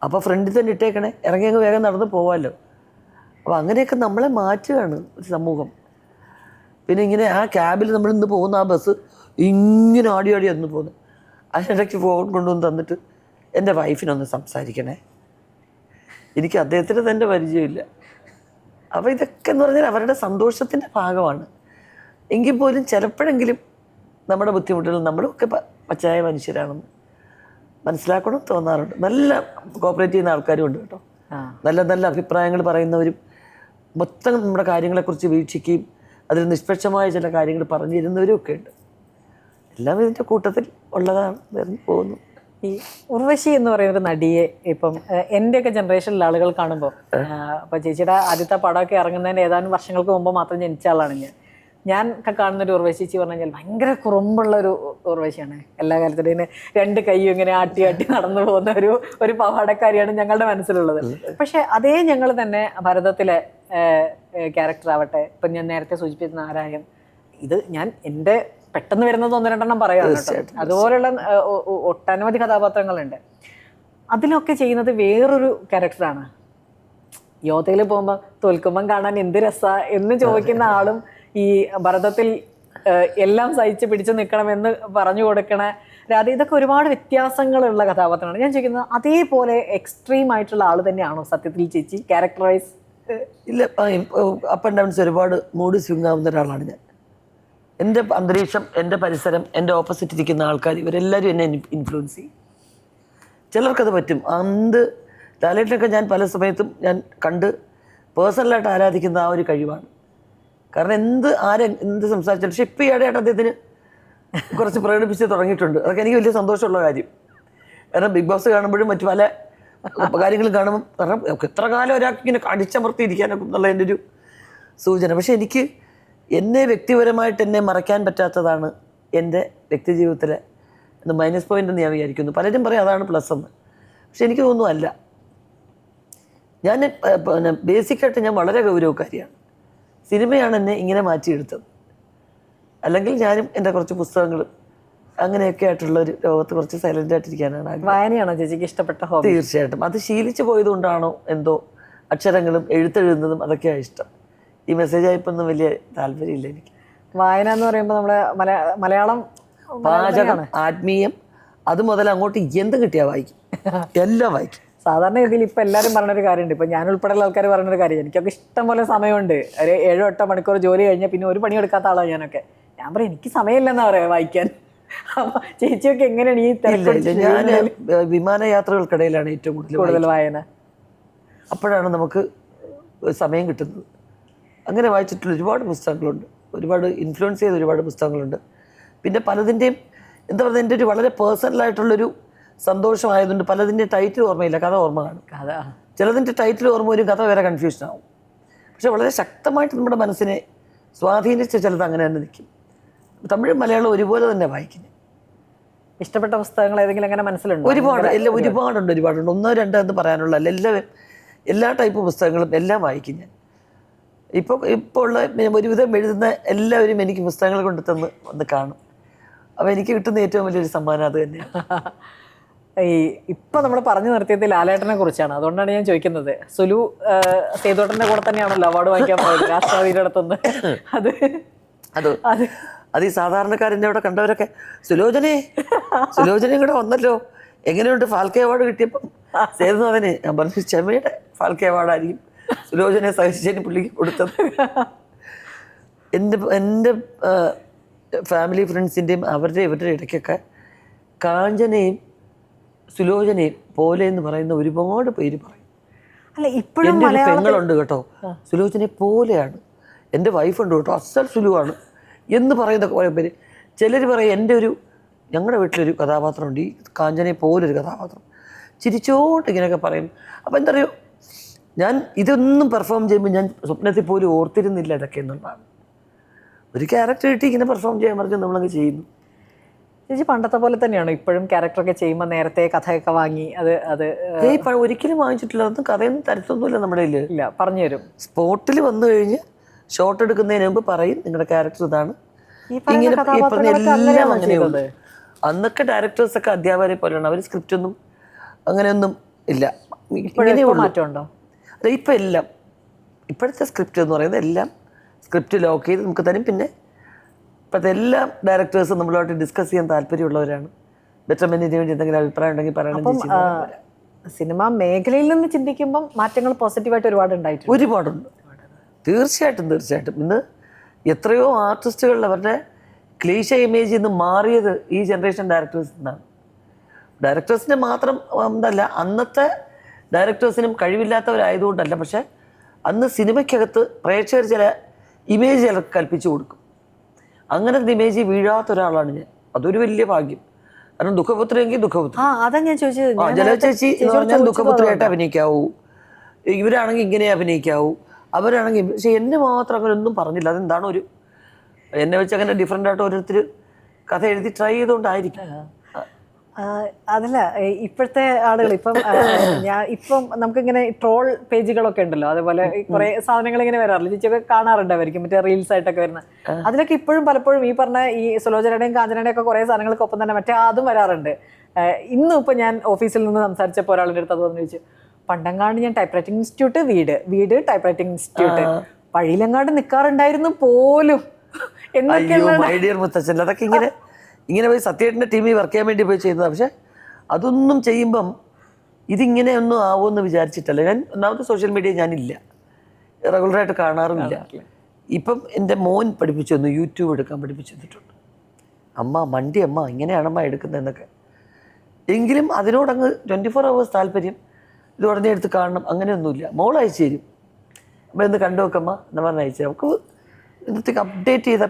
അപ്പോൾ ഫ്രണ്ടിൽ തന്നെ ഇട്ടേക്കണേ, ഇറങ്ങി അങ്ങ് വേഗം നടന്ന് പോകാമല്ലോ. അപ്പോൾ അങ്ങനെയൊക്കെ നമ്മളെ മാറ്റുകയാണ് ഒരു സമൂഹം. പിന്നെ ഇങ്ങനെ ആ ക്യാബിൽ നമ്മൾ ഇന്ന് പോകുന്ന ആ ബസ് ഇങ്ങനെ ആടി അന്ന് പോകുന്നു. അതിനിടയ്ക്ക് ഫോൺ കൊണ്ടുവന്ന് തന്നിട്ട് എൻ്റെ വൈഫിനൊന്ന് സംസാരിക്കണേ, എനിക്ക് അദ്ദേഹത്തിന് തന്നെ പരിചയമില്ല. അപ്പോൾ ഇതൊക്കെ എന്ന് പറഞ്ഞാൽ അവരുടെ സന്തോഷത്തിൻ്റെ ഭാഗമാണ്. എങ്കിൽ പോലും ചിലപ്പോഴെങ്കിലും നമ്മുടെ ബുദ്ധിമുട്ടുകൾ നമ്മളൊക്കെ പച്ചയായ മനുഷ്യരാണെന്ന് മനസ്സിലാക്കണം തോന്നാറുണ്ട്. നല്ല കോപ്പറേറ്റ് ചെയ്യുന്ന ആൾക്കാരും ഉണ്ട് കേട്ടോ. നല്ല നല്ല അഭിപ്രായങ്ങൾ പറയുന്നവരും മൊത്തം നമ്മുടെ കാര്യങ്ങളെക്കുറിച്ച് വീക്ഷിക്കുകയും അതിൽ നിഷ്പക്ഷമായ ചില കാര്യങ്ങൾ പറഞ്ഞിരുന്നവരും ഒക്കെ ഉണ്ട്. എല്ലാം ഇതിൻ്റെ കൂട്ടത്തിൽ ഉള്ളതാണ്. പോകുന്നു. ഈ ഉർവശി എന്ന് പറയുന്നൊരു നടിയെ ഇപ്പം എൻ്റെയൊക്കെ ജനറേഷനിൽ ആളുകൾ കാണുമ്പോൾ ഇപ്പം ചേച്ചിയുടെ ആദ്യത്തെ പടമൊക്കെ ഇറങ്ങുന്നതിന് ഏതാനും വർഷങ്ങൾക്ക് മുമ്പ് മാത്രം ജനിച്ച ആളാണ് ഞാൻ ഒക്കെ കാണുന്നൊരു ഉർവശി ചേച്ചി പറഞ്ഞു കഴിഞ്ഞാൽ ഭയങ്കര കുറുമ്പുള്ള ഒരു ഉർവശിയാണ്. എല്ലാ കാലത്തും ഇങ്ങനെ 2 കൈയും ഇങ്ങനെ ആട്ടി ആട്ടി നടന്നു പോകുന്ന ഒരു പവാടക്കാരിയാണ് ഞങ്ങളുടെ മനസ്സിലുള്ളത്. പക്ഷെ അതേ ഞങ്ങൾ തന്നെ ഭരതത്തിലെ ക്യാരക്ടർ ആവട്ടെ, ഇപ്പം ഞാൻ നേരത്തെ സൂചിപ്പിച്ച നാരായൺ, ഇത് ഞാൻ എൻ്റെ പെട്ടെന്ന് വരുന്നത് 1-2 പറയാണ് കേട്ടോ. അതുപോലെയുള്ള ഒട്ടനവധി കഥാപാത്രങ്ങളുണ്ട്. അതിലൊക്കെ ചെയ്യുന്നത് വേറൊരു ക്യാരക്ടറാണ്. യോധയിൽ പോകുമ്പോൾ തോൽക്കുമ്പം കാണാൻ എന്ത് രസാ എന്ന് ചോദിക്കുന്ന ആളും ഈ ഭരതത്തിൽ എല്ലാം സഹിച്ച് പിടിച്ചു നിൽക്കണമെന്ന് പറഞ്ഞു കൊടുക്കണ രാധ, ഇതൊക്കെ ഒരുപാട് വ്യത്യാസങ്ങളുള്ള കഥാപാത്രമാണ്. ഞാൻ ചോദിക്കുന്നത് അതേപോലെ എക്സ്ട്രീം ആയിട്ടുള്ള ആൾ തന്നെയാണോ സത്യത്തിൽ ചേച്ചി ക്യാരക്ടർ വൈസ്? ഇല്ല, അപ്പ് ആൻഡ് ഡൗൺസ് ഒരുപാട് മൂഡ് സ്വിങ് ആവുന്ന ഒരാളാണ് ഞാൻ. എൻ്റെ അന്തരീക്ഷം, എൻ്റെ പരിസരം, എൻ്റെ ഓപ്പോസിറ്റ് ഇരിക്കുന്ന ആൾക്കാർ, ഇവരെല്ലാവരും എന്നെ ഇൻഫ്ലുവൻസ് ചെയ്യും. ചിലർക്കത് പറ്റും. ലാലേട്ടനൊക്കെ ഞാൻ പല സമയത്തും ഞാൻ കണ്ട് പേഴ്സണലായിട്ട് ആരാധിക്കുന്ന ആ ഒരു കഴിവാണ്. കാരണം എന്ത് സംസാരിച്ചാലും. പക്ഷെ ഇപ്പോൾ ഈ ഇടയായിട്ട് അദ്ദേഹത്തിന് കുറച്ച് പ്രകടിപ്പിച്ച് തുടങ്ങിയിട്ടുണ്ട്. അതൊക്കെ എനിക്ക് വലിയ സന്തോഷമുള്ള കാര്യം. കാരണം ബിഗ് ബോസ് കാണുമ്പോഴും മറ്റു പല കാര്യങ്ങളും കാണുമ്പോൾ, കാരണം എത്ര കാലം ഒരാൾക്ക് ഇങ്ങനെ അടിച്ചമർത്തിയിരിക്കാനൊക്കെ എന്നുള്ള എൻ്റെ ഒരു സൂചന. പക്ഷെ എനിക്ക് എന്നെ വ്യക്തിപരമായിട്ട് എന്നെ മറയ്ക്കാൻ പറ്റാത്തതാണ് എൻ്റെ വ്യക്തി ജീവിതത്തിലെ മൈനസ് പോയിന്റ് എന്ന് ഞാൻ വിചാരിക്കുന്നു. പലരും പറയും അതാണ് പ്ലസ് എന്ന്. പക്ഷെ എനിക്ക് തോന്നുന്നു അല്ല. ഞാൻ ബേസിക്കായിട്ട് ഞാൻ വളരെ ഗൗരവക്കാരിയാണ്. സിനിമയാണ് എന്നെ ഇങ്ങനെ മാറ്റിയെടുത്തത്. അല്ലെങ്കിൽ ഞാനും എൻ്റെ കുറച്ച് പുസ്തകങ്ങളും അങ്ങനെയൊക്കെ ആയിട്ടുള്ള ഒരു ലോകത്ത് കുറച്ച് സൈലൻ്റ് ആയിട്ടിരിക്കാനാണ്. വായനയാണോ ചേച്ചിക്ക് ഇഷ്ടപ്പെട്ട ഹോബി? തീർച്ചയായിട്ടും. അത് ശീലിച്ചു പോയതുകൊണ്ടാണോ എന്തോ അക്ഷരങ്ങളും എഴുത്തെഴുതുന്നതും അതൊക്കെയാണ് ഇഷ്ടം. ഈ മെസ്സേജ് ആയിപ്പൊന്നും വലിയ താല്പര്യമില്ല എനിക്ക്. വായന എന്ന് പറയുമ്പോൾ നമ്മുടെ മലയാളം പാചകം, ആത്മീയം, അത് മുതൽ അങ്ങോട്ട് എന്ത് കിട്ടിയാൽ വായിക്കും, എല്ലാം വായിക്കും. സാധാരണ ഇതിൽ ഇപ്പം എല്ലാവരും പറഞ്ഞൊരു കാര്യമുണ്ട്. ഇപ്പം ഞാൻ ഉൾപ്പെടെയുള്ള ആൾക്കാർ പറഞ്ഞൊരു കാര്യം, എനിക്കൊക്കെ ഇഷ്ടം പോലെ സമയമുണ്ട്. ഒരു 7-8 മണിക്കൂർ ജോലി കഴിഞ്ഞാൽ പിന്നെ ഒരു പണിയെടുക്കാത്ത ആളാണ് ഞാനൊക്കെ. ഞാൻ പറയും എനിക്ക് സമയമില്ലെന്നാ പറയാ വായിക്കാൻ. അപ്പം ചേച്ചിയൊക്കെ എങ്ങനെയാണ് ഈ തിരക്ക്? ഞാൻ വിമാനയാത്രകൾക്കിടയിലാണ് ഏറ്റവും കൂടുതൽ വായന. അപ്പോഴാണ് നമുക്ക് സമയം കിട്ടുന്നത്. അങ്ങനെ വായിച്ചിട്ടുള്ള ഒരുപാട് പുസ്തകങ്ങളുണ്ട്, ഒരുപാട് ഇൻഫ്ലുവൻസ് ചെയ്ത ഒരുപാട് പുസ്തകങ്ങളുണ്ട്. പിന്നെ പലതിൻ്റെയും എന്താ പറയുക, എൻ്റെ ഒരു വളരെ പേഴ്സണലായിട്ടുള്ളൊരു സന്തോഷമായതുകൊണ്ട് പലതിൻ്റെയും ടൈറ്റിൽ ഓർമ്മയില്ല, കഥ ഓർമ്മ കാണും. ചിലതിൻ്റെ ടൈറ്റിൽ ഓർമ്മ വരും, കഥ വേറെ കൺഫ്യൂഷൻ ആവും. പക്ഷെ വളരെ ശക്തമായിട്ട് നമ്മുടെ മനസ്സിനെ സ്വാധീനിച്ച ചിലത് അങ്ങനെ തന്നെ നിൽക്കും. തമിഴും മലയാളം ഒരുപോലെ തന്നെ വായിക്കുന്നത്. ഇഷ്ടപ്പെട്ട പുസ്തകങ്ങൾ ഏതെങ്കിലും അങ്ങനെ മനസ്സിലുണ്ട്? ഒരുപാടുണ്ട്. 1-2 എന്ന് പറയാനുള്ള എല്ലാ ടൈപ്പ് പുസ്തകങ്ങളും എല്ലാം വായിക്കും ഞാൻ. ഇപ്പോൾ ഉള്ള ഒരുവിധം എഴുതുന്ന എല്ലാവരും എനിക്ക് പുസ്തകങ്ങൾ കൊണ്ട് വന്ന് കാണും. അപ്പോൾ എനിക്ക് കിട്ടുന്ന ഏറ്റവും വലിയൊരു സമ്മാനം അത് തന്നെയാണ്. ഇപ്പം നമ്മൾ പറഞ്ഞു നിർത്തിയത് ലാലേട്ടനെ കുറിച്ചാണ്. അതുകൊണ്ടാണ് ഞാൻ ചോദിക്കുന്നത്. സുലു സേതുവേട്ടൻ്റെ കൂടെ തന്നെയാണല്ലോ അവാർഡ് വാങ്ങിക്കാൻ പോയത് രാഷ്ട്രപതിയുടെ അടുത്തുനിന്ന്. അത് ഈ സാധാരണക്കാരൻ്റെ അവിടെ കണ്ടവരൊക്കെ സുലോചനയും കൂടെ വന്നല്ലോ, എങ്ങനെയുണ്ട് ഫാൽക്കെ അവാർഡ് കിട്ടിയപ്പം സേതുനാഥന്? ഞാൻ പറഞ്ഞു ക്ഷമയുടെ ഫാൽക്കെ അവാർഡായിരിക്കും സുലോചനയെ സഹിച്ചതിന് പുള്ളിക്ക് കൊടുത്തത്. എൻ്റെ ഫാമിലി ഫ്രണ്ട്സിൻ്റെയും ഇവരുടെ ഇടയ്ക്കൊക്കെ കാഞ്ചനയും സുലോചനയും പോലെ എന്ന് പറയുന്ന ഒരുപാട് പേര് പറയും. അല്ല, ഇപ്പോഴും എൻ്റെ ഒരു പെങ്ങളുണ്ട് കേട്ടോ, സുലോചനയെ പോലെയാണ്. എൻ്റെ വൈഫുണ്ട് കേട്ടോ, അസൽ സുലുവാണ് എന്ന് പറയുന്ന കുറേ പേര്. ചിലർ പറയും ഞങ്ങളുടെ വീട്ടിലൊരു കഥാപാത്രമുണ്ട്, ഈ കാഞ്ചനയെ പോലൊരു കഥാപാത്രം, ചിരിച്ചോട്ട് ഇങ്ങനെയൊക്കെ പറയും. അപ്പോൾ എന്താ പറയുക, ഞാൻ ഇതൊന്നും പെർഫോം ചെയ്യുമ്പോൾ ഞാൻ സ്വപ്നത്തിൽ പോലും ഓർത്തിരുന്നില്ല ഇതൊക്കെ എന്നുള്ളതാണ്. ഒരു ക്യാരക്ടർ കിട്ടി ഇങ്ങനെ പെർഫോം ചെയ്യാൻ പറഞ്ഞാൽ നമ്മളങ്ങ് ചെയ്യുന്നു. ചേച്ചി പണ്ടത്തെ പോലെ തന്നെയാണോ ഇപ്പോഴും ക്യാരക്ടറൊക്കെ ചെയ്യുമ്പോൾ നേരത്തെ കഥയൊക്കെ വാങ്ങി ഒരിക്കലും വാങ്ങിച്ചിട്ടില്ല. അതൊന്നും കഥയൊന്നും തരത്തൊന്നുമില്ല നമ്മുടെ കയ്യിൽ. ഇല്ല, പറഞ്ഞു തരും. സ്പോട്ടിൽ വന്നു കഴിഞ്ഞ് ഷോട്ട് എടുക്കുന്നതിന് മുമ്പ് പറയും നിങ്ങളുടെ ക്യാരക്ടർ ഇതാണ്, ഇങ്ങനെ എല്ലാം അങ്ങനെയുണ്ട്. അന്നൊക്കെ ഡയറക്ടേഴ്സൊക്കെ അധ്യാപകരെ പോലെയാണ്. അവർ സ്ക്രിപ്റ്റ് ഒന്നും അങ്ങനെയൊന്നും ഇല്ല. മാറ്റമുണ്ടോ? അതെ, ഇപ്പം എല്ലാം ഇപ്പോഴത്തെ സ്ക്രിപ്റ്റ് എന്ന് പറയുന്നത് എല്ലാം സ്ക്രിപ്റ്റ് ലോക്ക് ചെയ്ത് നമുക്ക് തരും. പിന്നെ ഇപ്പോഴത്തെ എല്ലാ ഡയറക്ടേഴ്സും നമ്മളോട്ട് ഡിസ്കസ് ചെയ്യാൻ താല്പര്യമുള്ളവരാണ്. ബെറ്റർമെന്റിന് വേണ്ടി എന്തെങ്കിലും അഭിപ്രായം ഉണ്ടെങ്കിൽ പറയണം. സിനിമാ മേഖലയിൽ നിന്ന് ചിന്തിക്കുമ്പം മാറ്റങ്ങൾ പോസിറ്റീവായിട്ട് ഒരുപാട് ഉണ്ടായിട്ടുണ്ട്. ഒരുപാടുണ്ട്, തീർച്ചയായിട്ടും. ഇന്ന് എത്രയോ ആർട്ടിസ്റ്റുകൾ അവരുടെ ക്ലീശ ഇമേജിൽ നിന്ന് മാറിയത് ഈ ജനറേഷൻ ഡയറക്ടേഴ്സിൽ നിന്നാണ്. ഡയറക്ടേഴ്സിനെ മാത്രം എന്തല്ല, അന്നത്തെ ഡയറക്ടേഴ്സിനും കഴിവില്ലാത്തവരായതുകൊണ്ടല്ല, പക്ഷെ അന്ന് സിനിമയ്ക്കകത്ത് പ്രേക്ഷകർ ചില ഇമേജ് ചിലർക്ക് കൽപ്പിച്ചു കൊടുക്കും. അങ്ങനത്തെ ഇമേജ് വീഴാത്ത ഒരാളാണ് ഞാൻ. അതൊരു വലിയ ഭാഗ്യം. കാരണം ദുഃഖപുത്രിയെങ്കിൽ ദുഃഖപുത്രി. അതാ ഞാൻ ചോദിച്ചത്. ജലജ ചേച്ചി എന്ന് പറഞ്ഞാൽ ദുഃഖപുത്രിയായിട്ട് അഭിനയിക്കാവൂ, ഇവരാണെങ്കിൽ ഇങ്ങനെ അഭിനയിക്കാവൂ, അവരാണെങ്കിൽ. പക്ഷെ എന്നെ മാത്രം അങ്ങനെ ഒന്നും പറഞ്ഞില്ല. അതെന്താണ് ഒരു എന്നെ വെച്ച് അങ്ങനെ ഡിഫറെൻ്റ് ആയിട്ട് ഓരോരുത്തർ കഥ എഴുതി ട്രൈ ചെയ്തുകൊണ്ടായിരിക്കും. അതല്ല, ഇപ്പോഴത്തെ ആളുകൾ ഇപ്പം ഇപ്പം നമുക്കിങ്ങനെ ട്രോൾ പേജുകളൊക്കെ ഉണ്ടല്ലോ, അതേപോലെ കുറെ സാധനങ്ങൾ ഇങ്ങനെ വരാറില്ല, ചേച്ചിയൊക്കെ കാണാറുണ്ടായിരിക്കും, മറ്റേ റീൽസ് ആയിട്ടൊക്കെ വരുന്ന. അതിലൊക്കെ ഇപ്പോഴും പലപ്പോഴും ഈ പറഞ്ഞ ഈ സുലോചനയുടെയും കാഞ്ചനയുടെയും ഒക്കെ കുറെ സാധനങ്ങൾക്കൊപ്പം തന്നെ മറ്റേ അതും വരാറുണ്ട്. ഇന്നും ഇപ്പൊ ഞാൻ ഓഫീസിൽ നിന്ന് സംസാരിച്ചപ്പോൾ ഒരാളുടെ അടുത്ത് അത് വന്നു ചോദിച്ചു, പണ്ടങ്ങാണ്ട് ഞാൻ ടൈപ്പ് റൈറ്റിംഗ് ഇൻസ്റ്റിറ്റ്യൂട്ട്, വീട് ടൈപ്പ് റൈറ്റിംഗ് ഇൻസ്റ്റിറ്റ്യൂട്ട്, വഴിയിലെങ്ങാണ്ട് നിൽക്കാറുണ്ടായിരുന്നു പോലും മുത്തച്ഛൻ. അതൊക്കെ ഇങ്ങനെ പോയി സത്യേട്ടൻ്റെ ടീമിൽ വർക്ക് ചെയ്യാൻ വേണ്ടി പോയി ചെയ്യുന്നത്. പക്ഷെ അതൊന്നും ചെയ്യുമ്പം ഇതിങ്ങനെ ഒന്നും ആവുമെന്ന് വിചാരിച്ചിട്ടല്ല. ഞാൻ ഒന്നാമത്തെ സോഷ്യൽ മീഡിയ ഞാനില്ല, റെഗുലറായിട്ട് കാണാറുമില്ല. ഇപ്പം എൻ്റെ മോൻ പഠിപ്പിച്ചു തന്നു, യൂട്യൂബ് എടുക്കാൻ പഠിപ്പിച്ചു തന്നിട്ടുണ്ട്. അമ്മ ഇങ്ങനെയാണമ്മ എടുക്കുന്നതെന്നൊക്കെ. എങ്കിലും അതിനോടങ്ങ് 24 hours താല്പര്യം, ഇത് ഉടനെ എടുത്ത് കാണണം അങ്ങനെയൊന്നുമില്ല. മോൾ അയച്ചു തരും, അമ്മ ഇന്ന് കണ്ടു വെക്കമ്മ എന്ന് പറഞ്ഞ് അയച്ചു തരും. നമുക്ക് ഇന്നത്തേക്ക് അപ്ഡേറ്റ് ചെയ്ത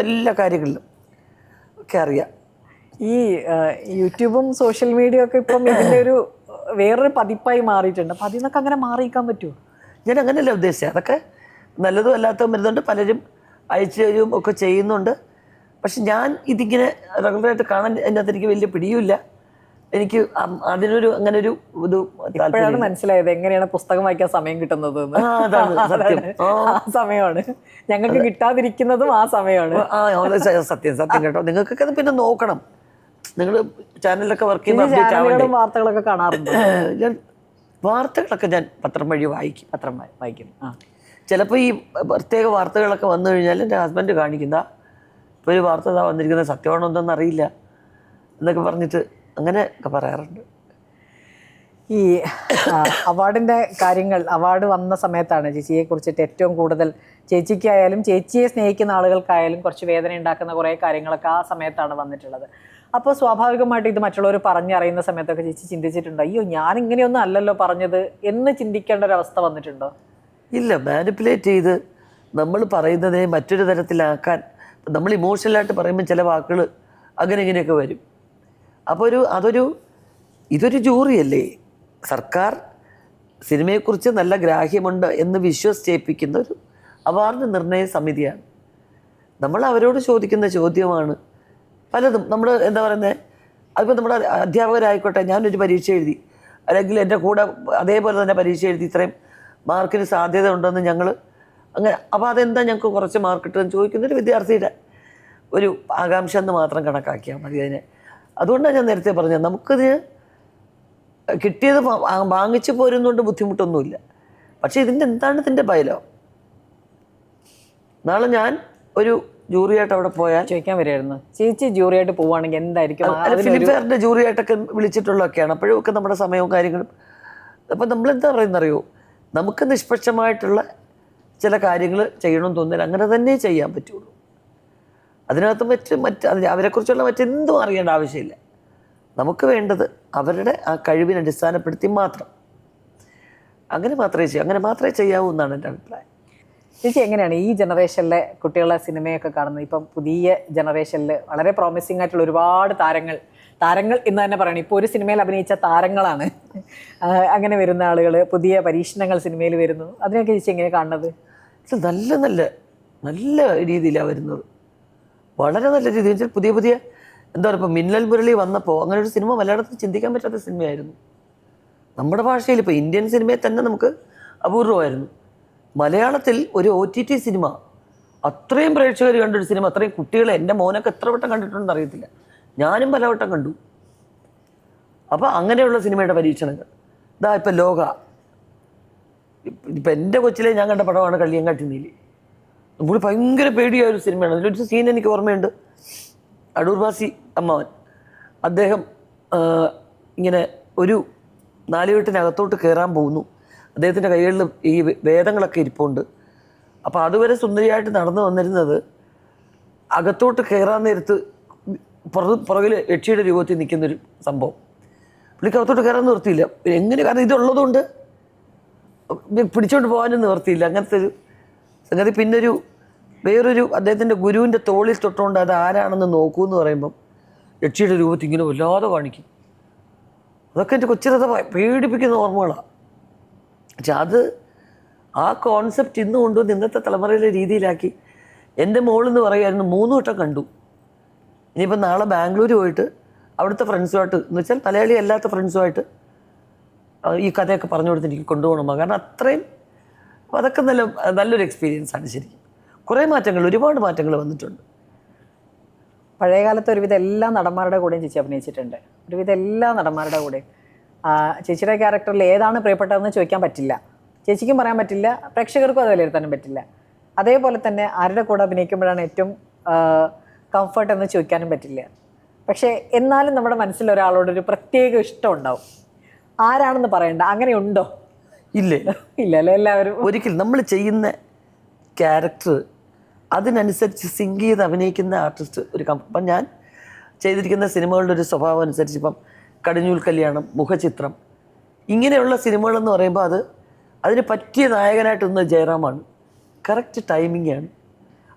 എല്ലാ കാര്യങ്ങളിലും ഒക്കെ അറിയാം. ഈ യൂട്യൂബും സോഷ്യൽ മീഡിയ ഒക്കെ ഇപ്പം ഇതിൻ്റെ ഒരു വേറൊരു പതിപ്പായി മാറിയിട്ടുണ്ട്. അപ്പം അതിൽ നിന്നൊക്കെ അങ്ങനെ മാറിയിരിക്കാൻ പറ്റുമോ? ഞാൻ അങ്ങനെയല്ല ഉദ്ദേശിച്ചത്. അതൊക്കെ നല്ലതും അല്ലാത്തതും വരുന്നുണ്ട്, പലരും അയച്ചു തരും ഒക്കെ ചെയ്യുന്നുണ്ട്. പക്ഷെ ഞാൻ ഇതിങ്ങനെ റെഗുലറായിട്ട് കാണാൻ അതിനകത്ത് എനിക്ക് വലിയ പിടിയുമില്ല. എനിക്ക് അതിനൊരു അങ്ങനെ ഒരു ഇത് ഇപ്പോഴാണ് മനസ്സിലായത് എങ്ങനെയാണ് പുസ്തകം വായിക്കാൻ സമയം കിട്ടുന്നത്. സമയമാണ് ഞങ്ങൾക്ക് കിട്ടാതിരിക്കുന്നതും ആ സമയമാണ്. സത്യം കേട്ടോ. നിങ്ങൾക്കൊക്കെ അത് പിന്നെ നോക്കണം. നിങ്ങൾ ചാനലിലൊക്കെ വർക്ക് ചെയ്യുന്ന വാർത്തകളൊക്കെ കാണാറുണ്ട്. ഞാൻ വാർത്തകളൊക്കെ ഞാൻ പത്രം വഴി വായിക്കും. ചിലപ്പോൾ ഈ പ്രത്യേക വാർത്തകളൊക്കെ വന്നു കഴിഞ്ഞാൽ എൻ്റെ ഹസ്ബൻഡ് കാണിക്കുന്ന ഇപ്പോൾ ഒരു വാർത്ത വന്നിരിക്കുന്നത് സത്യമാണോ എന്തെന്ന് അറിയില്ല എന്നൊക്കെ പറഞ്ഞിട്ട് അങ്ങനെ ഒക്കെ പറയാറുണ്ട്. ഈ അവാർഡിൻ്റെ കാര്യങ്ങൾ, അവാർഡ് വന്ന സമയത്താണ് ചേച്ചിയെ കുറിച്ചിട്ട് ഏറ്റവും കൂടുതൽ ചേച്ചിക്കായാലും ചേച്ചിയെ സ്നേഹിക്കുന്ന ആളുകൾക്കായാലും കുറച്ച് വേദന ഉണ്ടാക്കുന്ന കുറേ കാര്യങ്ങളൊക്കെ ആ സമയത്താണ് വന്നിട്ടുള്ളത്. അപ്പോൾ സ്വാഭാവികമായിട്ട് ഇത് മറ്റുള്ളവർ പറഞ്ഞറിയുന്ന സമയത്തൊക്കെ ചേച്ചി ചിന്തിച്ചിട്ടുണ്ടോ, അയ്യോ ഞാൻ ഇങ്ങനെയൊന്നും അല്ലല്ലോ പറഞ്ഞത് എന്ന് ചിന്തിക്കേണ്ട ഒരു അവസ്ഥ വന്നിട്ടുണ്ടോ? ഇല്ല, മാനിപ്പുലേറ്റ് ചെയ്ത് നമ്മൾ പറയുന്നതിനെ മറ്റൊരു തരത്തിലാക്കാൻ നമ്മൾ ഇമോഷണലായിട്ട് പറയുമ്പോൾ ചില വാക്കുകൾ അങ്ങനെ ഇങ്ങനെയൊക്കെ വരും. അപ്പോൾ ഇതൊരു ജൂറിയല്ലേ, സർക്കാർ സിനിമയെക്കുറിച്ച് നല്ല ഗ്രാഹ്യമുണ്ട് എന്ന് വിശ്വസിച്ചേൽപ്പിക്കുന്ന ഒരു അവാർഡ് നിർണയ സമിതിയാണ്. നമ്മൾ അവരോട് ചോദിക്കുന്ന ചോദ്യമാണ് പലതും. നമ്മൾ എന്താ പറയുന്നത്, അതിപ്പോൾ നമ്മുടെ അധ്യാപകരായിക്കോട്ടെ, ഞാനൊരു പരീക്ഷ എഴുതി, അല്ലെങ്കിൽ എൻ്റെ കൂടെ അതേപോലെ തന്നെ പരീക്ഷ എഴുതി ഇത്രയും മാർക്കിന് സാധ്യത ഉണ്ടെന്ന് ഞങ്ങൾ അങ്ങനെ, അപ്പോൾ അതെന്താ ഞങ്ങൾക്ക് കുറച്ച് മാർക്ക് കിട്ടുമെന്ന് ചോദിക്കുന്നൊരു വിദ്യാർത്ഥിയുടെ ഒരു ആകാംക്ഷ എന്ന് മാത്രം കണക്കാക്കിയാൽ മതി അതിനെ. അതുകൊണ്ടാണ് ഞാൻ നേരത്തെ പറഞ്ഞത്, നമുക്കിത് കിട്ടിയത് വാങ്ങിച്ചു പോരുന്നതുകൊണ്ട് ബുദ്ധിമുട്ടൊന്നുമില്ല. പക്ഷേ എന്താണ് ഇതിൻ്റെ ബയലോ? നാളെ ഞാൻ ഒരു ജൂറിയായിട്ട് അവിടെ പോയാൽ ചോദിക്കാൻ വരുമായിരുന്നു, ചേച്ചി ജൂറിയായിട്ട് പോവുകയാണെങ്കിൽ എന്തായിരിക്കും? ഫിലിം ഫെയറിൻ്റെ ജൂറിയായിട്ടൊക്കെ വിളിച്ചിട്ടുള്ളതൊക്കെയാണ്. അപ്പോഴും ഒക്കെ നമ്മുടെ സമയവും കാര്യങ്ങളും. അപ്പം നമ്മളെന്താ പറയുന്നറിയോ, നമുക്ക് നിഷ്പക്ഷമായിട്ടുള്ള ചില കാര്യങ്ങൾ ചെയ്യണമെന്ന് തോന്നിയാൽ അങ്ങനെ തന്നെ ചെയ്യാൻ പറ്റുള്ളൂ. അതിനകത്ത് അവരെക്കുറിച്ചുള്ള മറ്റെന്തും അറിയേണ്ട ആവശ്യമില്ല. നമുക്ക് വേണ്ടത് അവരുടെ ആ കഴിവിനെ അടിസ്ഥാനപ്പെടുത്തി മാത്രം, അങ്ങനെ മാത്രമേ ചെയ്യാവൂ എന്നാണ് എൻ്റെ അഭിപ്രായം. ചേച്ചി എങ്ങനെയാണ് ഈ ജനറേഷനിലെ കുട്ടികളെ സിനിമയൊക്കെ കാണുന്നത്? ഇപ്പം പുതിയ ജനറേഷനിൽ വളരെ പ്രോമിസിംഗ് ആയിട്ടുള്ള ഒരുപാട് താരങ്ങൾ എന്ന് തന്നെ പറയണം. ഇപ്പോൾ ഒരു സിനിമയിൽ അഭിനയിച്ച താരങ്ങളാണ് അങ്ങനെ വരുന്ന ആളുകൾ, പുതിയ പരീക്ഷണങ്ങൾ സിനിമയിൽ വരുന്നു. അതിനൊക്കെ ചേച്ചി എങ്ങനെ കാണുന്നത്? നല്ല നല്ല നല്ല രീതിയിലാണ് വരുന്നത്, വളരെ നല്ല രീതിയിൽ. വെച്ചാൽ പുതിയ എന്താ പറയുക, ഇപ്പോൾ മിന്നൽ മുരളി വന്നപ്പോൾ അങ്ങനെ ഒരു സിനിമ മലയാളത്തിൽ ചിന്തിക്കാൻ പറ്റാത്ത സിനിമയായിരുന്നു. നമ്മുടെ ഭാഷയിൽ ഇപ്പോൾ ഇന്ത്യൻ സിനിമയെ തന്നെ നമുക്ക് അപൂർവമായിരുന്നു. മലയാളത്തിൽ ഒരു OTT സിനിമ, അത്രയും പ്രേക്ഷകർ കണ്ടൊരു സിനിമ, അത്രയും കുട്ടികളെ, എൻ്റെ മോനൊക്കെ എത്ര വട്ടം കണ്ടിട്ടുണ്ടെന്ന് അറിയത്തില്ല, ഞാനും പലവട്ടം കണ്ടു. അപ്പോൾ അങ്ങനെയുള്ള സിനിമയുടെ പരീക്ഷണങ്ങൾ ഇപ്പം ലോക, ഇപ്പം എൻ്റെ കൊച്ചിലെ ഞാൻ കണ്ട പടമാണ് കള്ളിയങ്കാട്ടി നീലി. നമ്മൾ ഭയങ്കര പേടിയായ ഒരു സിനിമയാണ്. അതിലൊരു സീൻ എനിക്ക് ഓർമ്മയുണ്ട്. അടൂർവാസി അമ്മാവൻ അദ്ദേഹം ഇങ്ങനെ ഒരു നാലുകെട്ടിനകത്തോട്ട് കയറാൻ പോകുന്നു. അദ്ദേഹത്തിൻ്റെ കൈകളിൽ ഈ വേദങ്ങളൊക്കെ ഇരിപ്പുണ്ട്. അപ്പോൾ അതുവരെ സുന്ദരിയായിട്ട് നടന്നു വന്നിരുന്നത് അകത്തോട്ട് കയറാൻ നേരത്ത് പുറകിൽ യക്ഷിയുടെ രൂപത്തിൽ നിൽക്കുന്നൊരു സംഭവം. പുള്ളിക്ക് അകത്തോട്ട് കയറാൻ നിവർത്തിയില്ല. എങ്ങനെ? കാരണം ഇതുള്ളതുകൊണ്ട് പിടിച്ചോണ്ട് പോകാനും നിവർത്തിയില്ല. അങ്ങനത്തെ ഒരു സംഗതി. പിന്നെ വേറൊരു അദ്ദേഹത്തിൻ്റെ ഗുരുവിൻ്റെ തോളിൽ തൊട്ടുകൊണ്ട് അത് ആരാണെന്ന് നോക്കൂ എന്ന് പറയുമ്പം യക്ഷിയുടെ രൂപത്തിൽ ഇങ്ങനെ വല്ലാതെ കാണിക്കും. അതൊക്കെ എൻ്റെ കൊച്ചിലത്തെ പേടിപ്പിക്കുന്ന ഓർമ്മകളാണ്. പക്ഷെ അത് ആ കോൺസെപ്റ്റ് ഇന്ന് കൊണ്ടുവന്ന് ഇന്നത്തെ തലമുറയിലെ രീതിയിലാക്കി. എൻ്റെ മോളെന്ന് പറയുമായിരുന്നു 3 വട്ടം കണ്ടു. ഇനിയിപ്പോൾ നാളെ ബാംഗ്ലൂർ പോയിട്ട് അവിടുത്തെ ഫ്രണ്ട്സുമായിട്ട്, എന്ന് വെച്ചാൽ മലയാളി അല്ലാത്ത ഫ്രണ്ട്സുമായിട്ട് ഈ കഥയൊക്കെ പറഞ്ഞു കൊടുത്ത് എനിക്ക് കൊണ്ടുപോകണം. കാരണം അത്രയും അതൊക്കെ നല്ലൊരു എക്സ്പീരിയൻസാണ് ശരിക്കും. കുറേ മാറ്റങ്ങൾ, ഒരുപാട് മാറ്റങ്ങൾ വന്നിട്ടുണ്ട്. പഴയകാലത്ത് ഒരുവിധം എല്ലാ നടന്മാരുടെ കൂടെയും ചേച്ചി അഭിനയിച്ചിട്ടുണ്ട്. ഒരുവിധം എല്ലാ നടന്മാരുടെ കൂടെയും. ചേച്ചിയുടെ ക്യാരക്ടറിൽ ഏതാണ് പ്രിയപ്പെട്ടതെന്ന് ചോദിക്കാൻ പറ്റില്ല, ചേച്ചിക്കും പറയാൻ പറ്റില്ല, പ്രേക്ഷകർക്കും അത് വിലയിരുത്താനും പറ്റില്ല. അതേപോലെ തന്നെ ആരുടെ കൂടെ അഭിനയിക്കുമ്പോഴാണ് ഏറ്റവും കംഫർട്ട് എന്ന് ചോദിക്കാനും പറ്റില്ല. പക്ഷേ എന്നാലും നമ്മുടെ മനസ്സിൽ ഒരാളോടൊരു പ്രത്യേക ഇഷ്ടം ഉണ്ടാവും. ആരാണെന്ന് പറയണ്ട, അങ്ങനെയുണ്ടോ? ഇല്ലേ? ഇല്ല അല്ലേ? എല്ലാവരും ഒരിക്കലും നമ്മൾ ചെയ്യുന്ന ക്യാരക്ടർ അതിനനുസരിച്ച് സിങ്ക് ചെയ്ത് അഭിനയിക്കുന്ന ആർട്ടിസ്റ്റ് ഒരു ഇപ്പം ഞാൻ ചെയ്തിരിക്കുന്ന സിനിമകളുടെ ഒരു സ്വഭാവം അനുസരിച്ച്, ഇപ്പം കടിഞ്ഞൂൽ കല്യാണം, മുഖചിത്രം, ഇങ്ങനെയുള്ള സിനിമകളെന്ന് പറയുമ്പോൾ അതിന് പറ്റിയ നായകനായിട്ട് നിന്ന ജയറാമാണ്. കറക്റ്റ് ടൈമിങ്ങാണ്.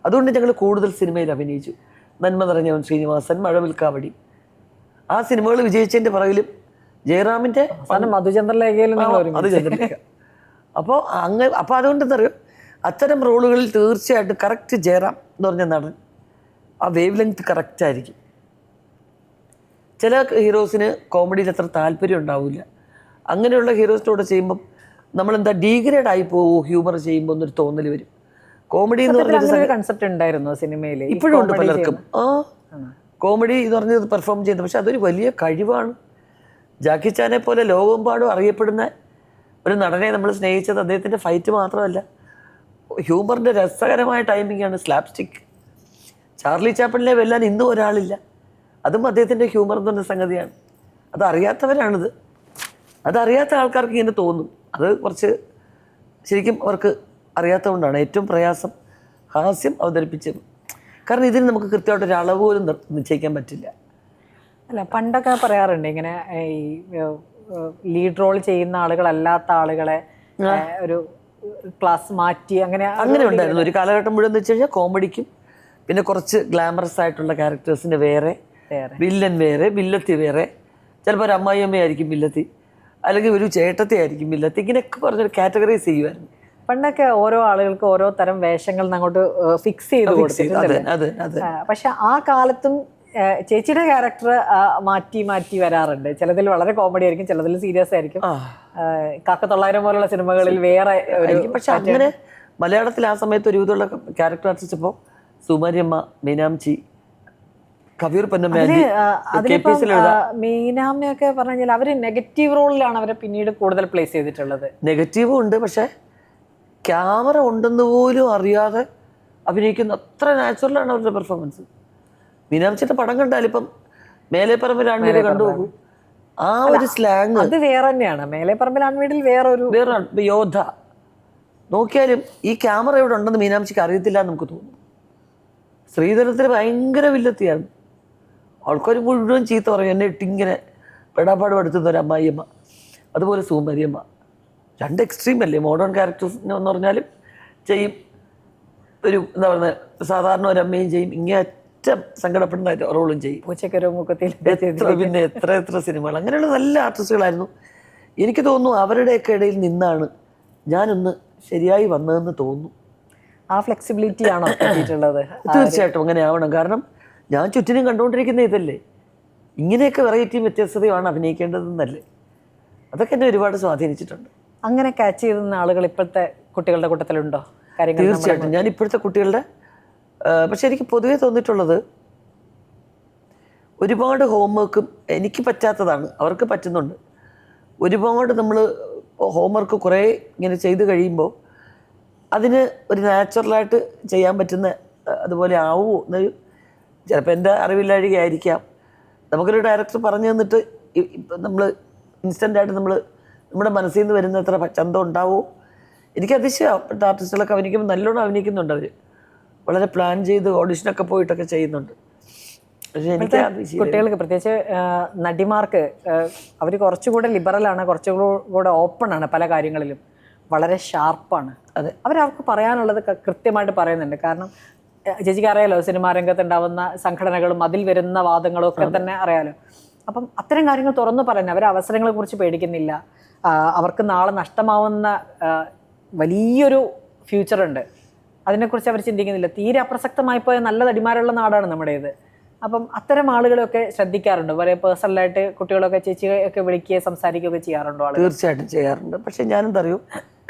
അതുകൊണ്ട് ഞങ്ങൾ കൂടുതൽ സിനിമയിൽ അഭിനയിച്ചു. നന്മ നിറഞ്ഞവൻ ശ്രീനിവാസൻ, മഴവിൽക്കാവടി, ആ സിനിമകൾ വിജയിച്ചതിൻ്റെ പുറകിലും ജയറാമിൻ്റെ മധുചന്ദ്രലേഖയിലും അത് ചന്ദ്രലേഖ. അപ്പോൾ അതുകൊണ്ട് എന്താ പറയുക, അത്തരം റോളുകളിൽ തീർച്ചയായിട്ടും കറക്റ്റ് ജയറാം എന്ന് പറഞ്ഞ നടൻ ആ വേവ് ലെങ്ത് കറക്റ്റായിരിക്കും. ചില ഹീറോസിന് കോമഡിയിൽ അത്ര താല്പര്യം ഉണ്ടാവില്ല. അങ്ങനെയുള്ള ഹീറോസിനോട് ചെയ്യുമ്പം നമ്മളെന്താ ഡീഗ്രേഡ് ആയി പോകുമോ ഹ്യൂമർ ചെയ്യുമ്പോൾ എന്നൊരു തോന്നൽ വരും. കോമഡി എന്ന് പറഞ്ഞൊരു കൺസെപ്റ്റ് ഉണ്ടായിരുന്നു സിനിമയിൽ, ഇപ്പോഴും ഉണ്ട് പലർക്കും. കോമഡി എന്ന് പറഞ്ഞത് പെർഫോം ചെയ്യുന്നത്, പക്ഷെ അതൊരു വലിയ കഴിവാണ്. ജാക്കി ചാനെ പോലെ ലോകമെമ്പാടും അറിയപ്പെടുന്ന ഒരു നടനെ നമ്മൾ സ്നേഹിച്ചത് അദ്ദേഹത്തിൻ്റെ ഫൈറ്റ് മാത്രമല്ല, ഹ്യൂമറിൻ്റെ രസകരമായ ടൈമിങ്ങാണ്, സ്ലാപ്സ്റ്റിക്. ചാർലി ചാപ്ലിനെ വെല്ലാൻ ഇന്നും ഒരാളില്ല. അതും അദ്ദേഹത്തിൻ്റെ ഹ്യൂമർ എന്ന് പറഞ്ഞ സംഗതിയാണ്. അതറിയാത്തവരാണിത്. അതറിയാത്ത ആൾക്കാർക്ക് ഇങ്ങനെ തോന്നും. അത് കുറച്ച് ശരിക്കും അവർക്ക് അറിയാത്തതുകൊണ്ടാണ് ഏറ്റവും പ്രയാസം ഹാസ്യം അവതരിപ്പിച്ചത്. കാരണം ഇതിന് നമുക്ക് കൃത്യമായിട്ടൊരു അളവ് പോലും നിശ്ചയിക്കാൻ പറ്റില്ല. അല്ല, പണ്ടൊക്കെ പറയാറുണ്ട് ഇങ്ങനെ ഈ ലീഡ് റോൾ ചെയ്യുന്ന ആളുകളല്ലാത്ത ആളുകളെ ഒരു ക്ലാസ് മാറ്റി അങ്ങനെ ഉണ്ടായിരുന്നു ഒരു കാലഘട്ടം മുഴുവൻ. എന്ന് വെച്ച് കഴിഞ്ഞാൽ കോമഡിക്കും പിന്നെ കുറച്ച് ഗ്ലാമറസ് ആയിട്ടുള്ള ക്യാരക്ടേഴ്സിൻ്റെ വേറെ, വില്ലൻ വേറെ, വില്ലത്തി വേറെ, ചിലപ്പോൾ ഒരു അമ്മായിയമ്മയായിരിക്കും വില്ലത്തി, അല്ലെങ്കിൽ ഒരു ചേട്ടത്തി ആയിരിക്കും വില്ലത്തി, ഇങ്ങനെയൊക്കെ പറഞ്ഞൊരു കാറ്റഗറൈസ് ചെയ്യുമായിരുന്നു. പണ്ടൊക്കെ ഓരോ ആളുകൾക്ക് ഓരോ തരം വേഷങ്ങൾ അങ്ങോട്ട് ഫിക്സ് ചെയ്ത് കൊടുത്തിട്ടുണ്ട്. പക്ഷെ ആ കാലത്തും ചേച്ചിയുടെ ക്യാരക്ടർ മാറ്റി മാറ്റി വരാറുണ്ട്. ചിലതിൽ വളരെ കോമഡി ആയിരിക്കും, ചിലതിൽ സീരിയസ് ആയിരിക്കും. കാക്കത്തൊള്ളായിരം പോലുള്ള സിനിമകളിൽ വേറെ. പക്ഷെ അങ്ങനെ മലയാളത്തിൽ ആ സമയത്ത് ഒരു വിധമുള്ള ക്യാരക്ടർ ആർട്ടിസ്റ്റപ്പോൾ സുമാരിയമ്മ, മീനാംചി, കബീർ പന്നമ്മ, മീനാമ്മയൊക്കെ പറഞ്ഞു കഴിഞ്ഞാൽ അവര് നെഗറ്റീവ് റോളിലാണ് അവരെ പിന്നീട് കൂടുതൽ പ്ലേസ് ചെയ്തിട്ടുള്ളത്. നെഗറ്റീവും ഉണ്ട്, പക്ഷെ ക്യാമറ ഉണ്ടെന്ന് പോലും അറിയാതെ അഭിനയിക്കുന്ന അത്ര നാച്ചുറലാണ് അവരുടെ പെർഫോമൻസ്. മീനാംചിയുടെ പടം കണ്ടാൽ ഇപ്പം മേലെപ്പറമ്പിൽ ആൺവീട് കണ്ടു പോകും, ആ ഒരു സ്ലാങ് അത് വേറെ തന്നെയാണ്. മേലെപ്പറമ്പിൽ ആൺവീടിൽ വേറെ യോദ്ധ നോക്കിയാലും ഈ ക്യാമറ ഇവിടെ ഉണ്ടെന്ന് മീനാംചിക്ക് അറിയത്തില്ല എന്ന് നമുക്ക് തോന്നും. ശ്രീധരത്തിൽ ഭയങ്കര വില്ലത്തിയാണ്. ആൾക്കാർ മുഴുവൻ ചീത്ത പറയും, എന്നെ ഇട്ടിങ്ങനെ പെടാപ്പാട് പടുത്തുന്ന ഒരു അമ്മായിയമ്മ, അതുപോലെ സുകുമാരിയമ്മ. രണ്ട് എക്സ്ട്രീം അല്ലേ മോഡേൺ ക്യാരക്ടേഴ്സ് എന്ന് പറഞ്ഞാലും ചെയ്യും, ഒരു എന്താ പറയുക സാധാരണ ഒരു അമ്മയും ചെയ്യും, ഇങ്ങേറ്റം സങ്കടപ്പെടുന്ന റോളും ചെയ്യും. പിന്നെ എത്ര സിനിമകൾ അങ്ങനെയുള്ള നല്ല ആർട്ടിസ്റ്റുകളായിരുന്നു. എനിക്ക് തോന്നുന്നു അവരുടെയൊക്കെ ഇടയിൽ നിന്നാണ് ഞാനൊന്ന് ശരിയായി വന്നതെന്ന് തോന്നുന്നു. ആ ഫ്ലെക്സിബിലിറ്റി ആണോ കിട്ടിയിട്ടുള്ളത്? തീർച്ചയായിട്ടും അങ്ങനെ ആവണം. കാരണം ഞാൻ ചുറ്റിനും കണ്ടുകൊണ്ടിരിക്കുന്ന ഇതല്ലേ, ഇങ്ങനെയൊക്കെ വെറൈറ്റിയും വ്യത്യസ്തതയുമാണ് അഭിനയിക്കേണ്ടതെന്നല്ലേ. അതൊക്കെ എന്നെ ഒരുപാട് സ്വാധീനിച്ചിട്ടുണ്ട്. അങ്ങനെ ക്യാച്ച് ചെയ്യുന്ന ആളുകൾ ഇപ്പോഴത്തെ കുട്ടികളുടെ കൂട്ടത്തിലുണ്ടോ? തീർച്ചയായിട്ടും ഞാൻ ഇപ്പോഴത്തെ കുട്ടികളുടെ പക്ഷെ എനിക്ക് പൊതുവേ തോന്നിയിട്ടുള്ളത് ഒരുപാട് ഹോംവർക്കും എനിക്ക് പറ്റാത്തതാണ്, അവർക്ക് പറ്റുന്നുണ്ട്. ഒരുപാട് നമ്മൾ ഹോംവർക്ക് കുറേ ഇങ്ങനെ ചെയ്ത് കഴിയുമ്പോൾ അതിന് ഒരു നാച്ചുറലായിട്ട് ചെയ്യാൻ പറ്റുന്ന അതുപോലെ ആവുമോ എന്നൊരു ചിലപ്പോൾ എൻ്റെ അറിവില്ലാഴികയായിരിക്കാം. നമുക്കൊരു ഡയറക്ടർ പറഞ്ഞു തന്നിട്ട് നമ്മൾ ഇൻസ്റ്റൻ്റായിട്ട് നമ്മുടെ മനസ്സിൽ നിന്ന് വരുന്ന എത്ര ചന്തം ഉണ്ടാവുമോ. എനിക്ക് അതിശയപ്പെട്ട ആർട്ടിസ്റ്റുകളൊക്കെ അഭിനയിക്കുമ്പോൾ നല്ലോണം അഭിനയിക്കുന്നുണ്ട്. അവർ വളരെ പ്ലാൻ ചെയ്ത് ഓഡിഷനൊക്കെ പോയിട്ടൊക്കെ ചെയ്യുന്നുണ്ട്. പക്ഷേ എനിക്ക് കുട്ടികൾക്ക് പ്രത്യേകിച്ച് നടിമാർക്ക് അവർ കുറച്ചുകൂടെ ലിബറലാണ്, കുറച്ചുകൂടെ ഓപ്പൺ ആണ്, പല കാര്യങ്ങളിലും വളരെ ഷാർപ്പാണ്. അതെ, അവർക്ക് പറയാനുള്ളത് കൃത്യമായിട്ട് പറയുന്നുണ്ട്. കാരണം ചേച്ചിക്ക് അറിയാലോ സിനിമാ രംഗത്ത് ഉണ്ടാവുന്ന സംഘടനകളും അതിൽ വരുന്ന വാദങ്ങളും ഒക്കെ തന്നെ അറിയാലോ. അപ്പം അത്തരം കാര്യങ്ങൾ തുറന്നു പറയാൻ അവർ അവസരങ്ങളെ കുറിച്ച് പേടിക്കുന്നില്ല. അവർക്ക് നാളെ നഷ്ടമാവുന്ന വലിയൊരു ഫ്യൂച്ചർ ഉണ്ട്, അതിനെക്കുറിച്ച് അവർ ചിന്തിക്കുന്നില്ല. തീരെ അപ്രസക്തമായി പോയ നല്ല നടിമാരുള്ള നാടാണ് നമ്മുടേത്. അപ്പം അത്തരം ആളുകളൊക്കെ ശ്രദ്ധിക്കാറുണ്ട്, വളരെ പേഴ്സണലായിട്ട് കുട്ടികളൊക്കെ ചേച്ചിയൊക്കെ വിളിക്കുകയോ സംസാരിക്കുകയൊക്കെ ചെയ്യാറുണ്ടോ? ആളുകൾ തീർച്ചയായിട്ടും ചെയ്യാറുണ്ട്. പക്ഷെ ഞാനെന്തറിയോ,